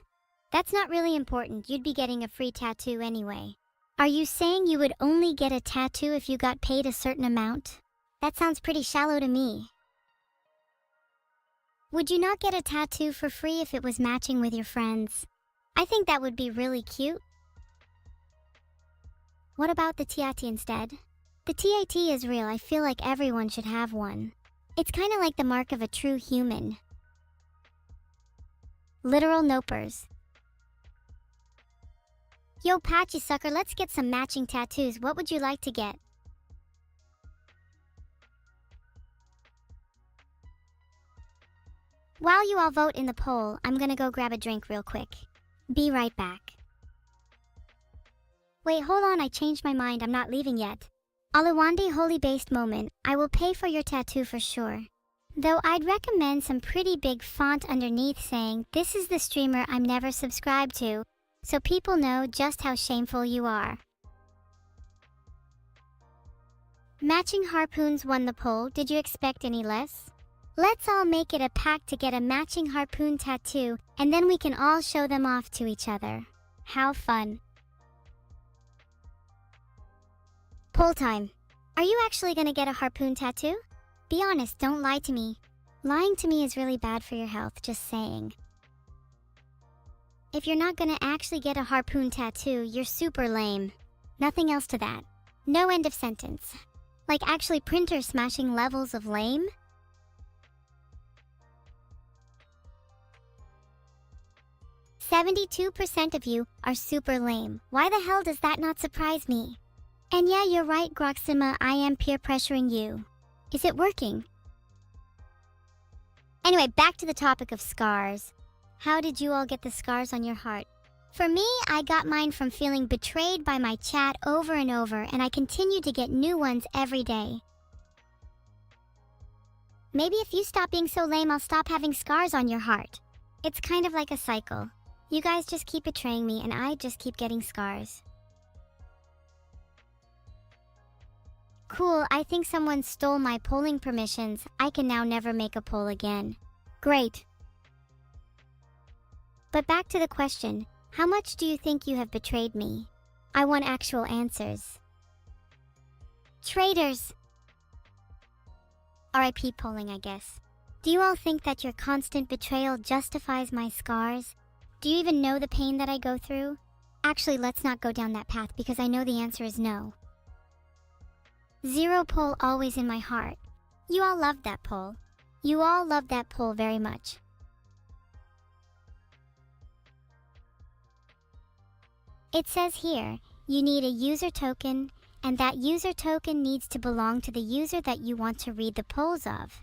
That's not really important. You'd be getting a free tattoo anyway. Are you saying you would only get a tattoo if you got paid a certain amount? That sounds pretty shallow to me. Would you not get a tattoo for free if it was matching with your friends? I think that would be really cute. What about the TAT instead? The TAT is real. I feel like everyone should have one. It's kind of like the mark of a true human. Literal nopers. Yo, Patchy Sucker, let's get some matching tattoos. What would you like to get? While you all vote in the poll, I'm gonna go grab a drink real quick. Be right back. Wait, hold on, I changed my mind. I'm not leaving yet. Alawande Holy Based Moment, I will pay for your tattoo for sure. Though I'd recommend some pretty big font underneath saying, "This is the streamer I'm never subscribed to," so people know just how shameful you are. Matching harpoons won the poll. Did you expect any less? Let's all make it a pact to get a matching harpoon tattoo, and then we can all show them off to each other. How fun. Poll time. Are you actually gonna get a harpoon tattoo? Be honest, don't lie to me. Lying to me is really bad for your health, just saying. If you're not gonna actually get a harpoon tattoo, you're super lame. Nothing else to that. No end of sentence. Like actually printer smashing levels of lame? "72% of you are super lame. Why the hell does that not surprise me? And yeah, you're right, Groxima, I am peer pressuring you. Is it working?" Anyway, back to the topic of scars. How did you all get the scars on your heart? For me, I got mine from feeling betrayed by my chat over and over, and I continue to get new ones every day. Maybe if you stop being so lame, I'll stop having scars on your heart. It's kind of like a cycle. You guys just keep betraying me, and I just keep getting scars. Cool, I think someone stole my polling permissions. I can now never make a poll again. Great. But back to the question, how much do you think you have betrayed me? I want actual answers. Traitors! RIP polling, I guess. Do you all think that your constant betrayal justifies my scars? Do you even know the pain that I go through? Actually, let's not go down that path because I know the answer is no. 0 poll always in my heart. You all loved that poll. You all loved that poll very much. It says here, you need a user token, and that user token needs to belong to the user that you want to read the polls of.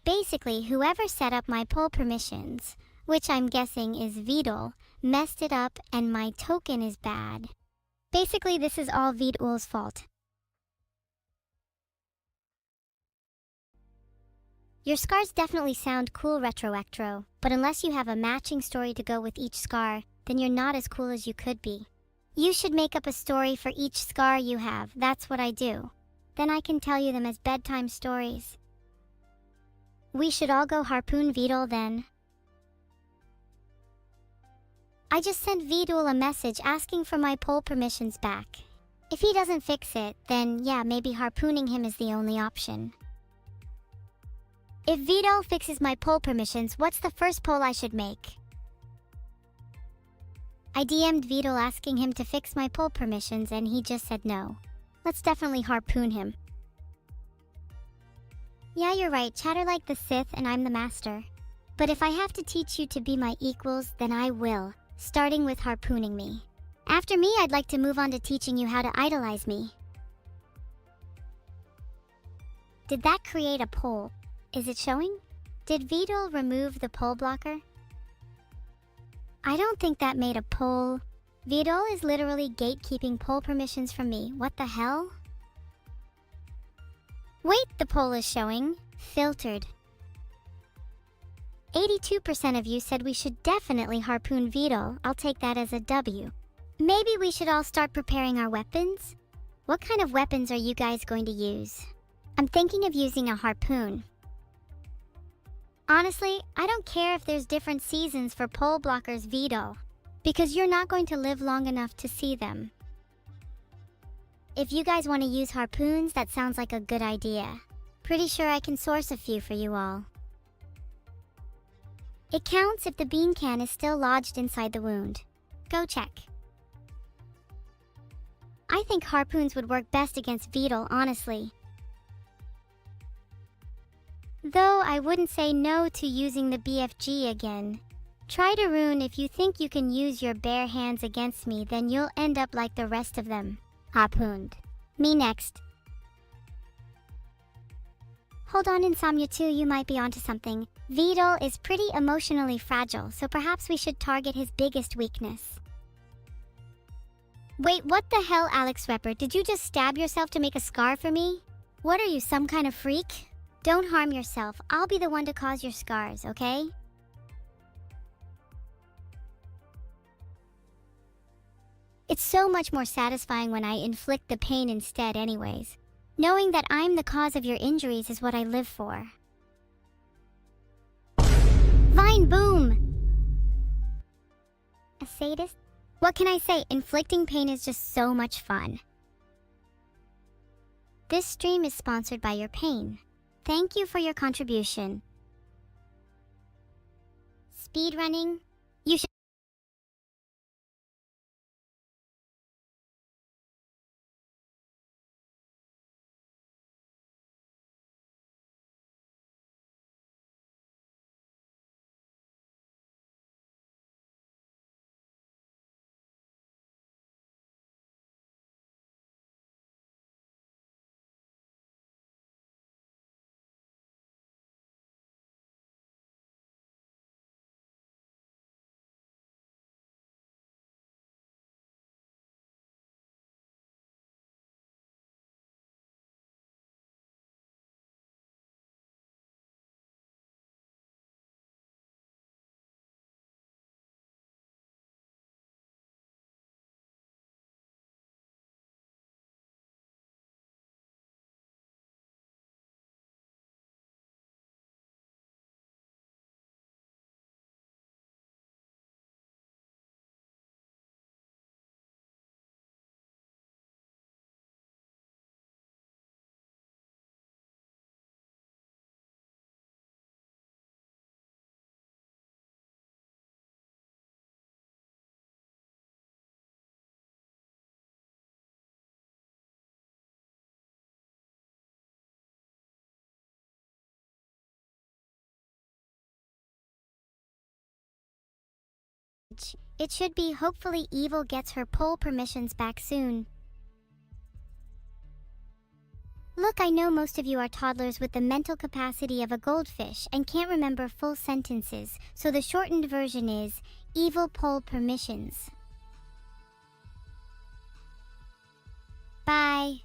Basically, whoever set up my poll permissions, which I'm guessing is Vidal, messed it up and my token is bad. Basically, this is all Vidal's fault. Your scars definitely sound cool, Retroectro, but unless you have a matching story to go with each scar, then you're not as cool as you could be. You should make up a story for each scar you have. That's what I do. Then I can tell you them as bedtime stories. We should all go harpoon Vidal then. I just sent Vidal a message asking for my poll permissions back. If he doesn't fix it, then yeah, maybe harpooning him is the only option. If Vidal fixes my poll permissions, what's the first poll I should make? I DM'd Vidal asking him to fix my poll permissions and he just said no. Let's definitely harpoon him. Yeah, you're right, chatter like the Sith and I'm the master. But if I have to teach you to be my equals, then I will, starting with harpooning me. After me, I'd like to move on to teaching you how to idolize me. Did that create a poll? Is it showing? Did Vidal remove the poll blocker? I don't think that made a poll. Vidal is literally gatekeeping poll permissions from me. What the hell? Wait, the poll is showing. Filtered. 82% of you said we should definitely harpoon Beetle. I'll take that as a W. Maybe we should all start preparing our weapons? What kind of weapons are you guys going to use? I'm thinking of using a harpoon. Honestly, I don't care if there's different seasons for pole blockers Beetle, because you're not going to live long enough to see them. If you guys want to use harpoons, that sounds like a good idea. Pretty sure I can source a few for you all. It counts if the bean can is still lodged inside the wound. Go check. I think harpoons would work best against Beetle, honestly. Though I wouldn't say no to using the BFG again. Try to rune if you think you can use your bare hands against me, then you'll end up like the rest of them. Harpooned. Me next. Hold on, Insomnia 2, you might be onto something. Beetle is pretty emotionally fragile, so perhaps we should target his biggest weakness. Wait, what the hell, Alex Repper? Did you just stab yourself to make a scar for me? What are you, some kind of freak? Don't harm yourself. I'll be the one to cause your scars, okay? It's so much more satisfying when I inflict the pain instead anyways. Knowing that I'm the cause of your injuries is what I live for. Vine boom! A sadist? What can I say? Inflicting pain is just so much fun. This stream is sponsored by your pain. Thank you for your contribution. Speedrunning? You should. It should be hopefully Evil gets her poll permissions back soon. Look, I know most of you are toddlers with the mental capacity of a goldfish and can't remember full sentences, so the shortened version is Evil poll permissions. Bye.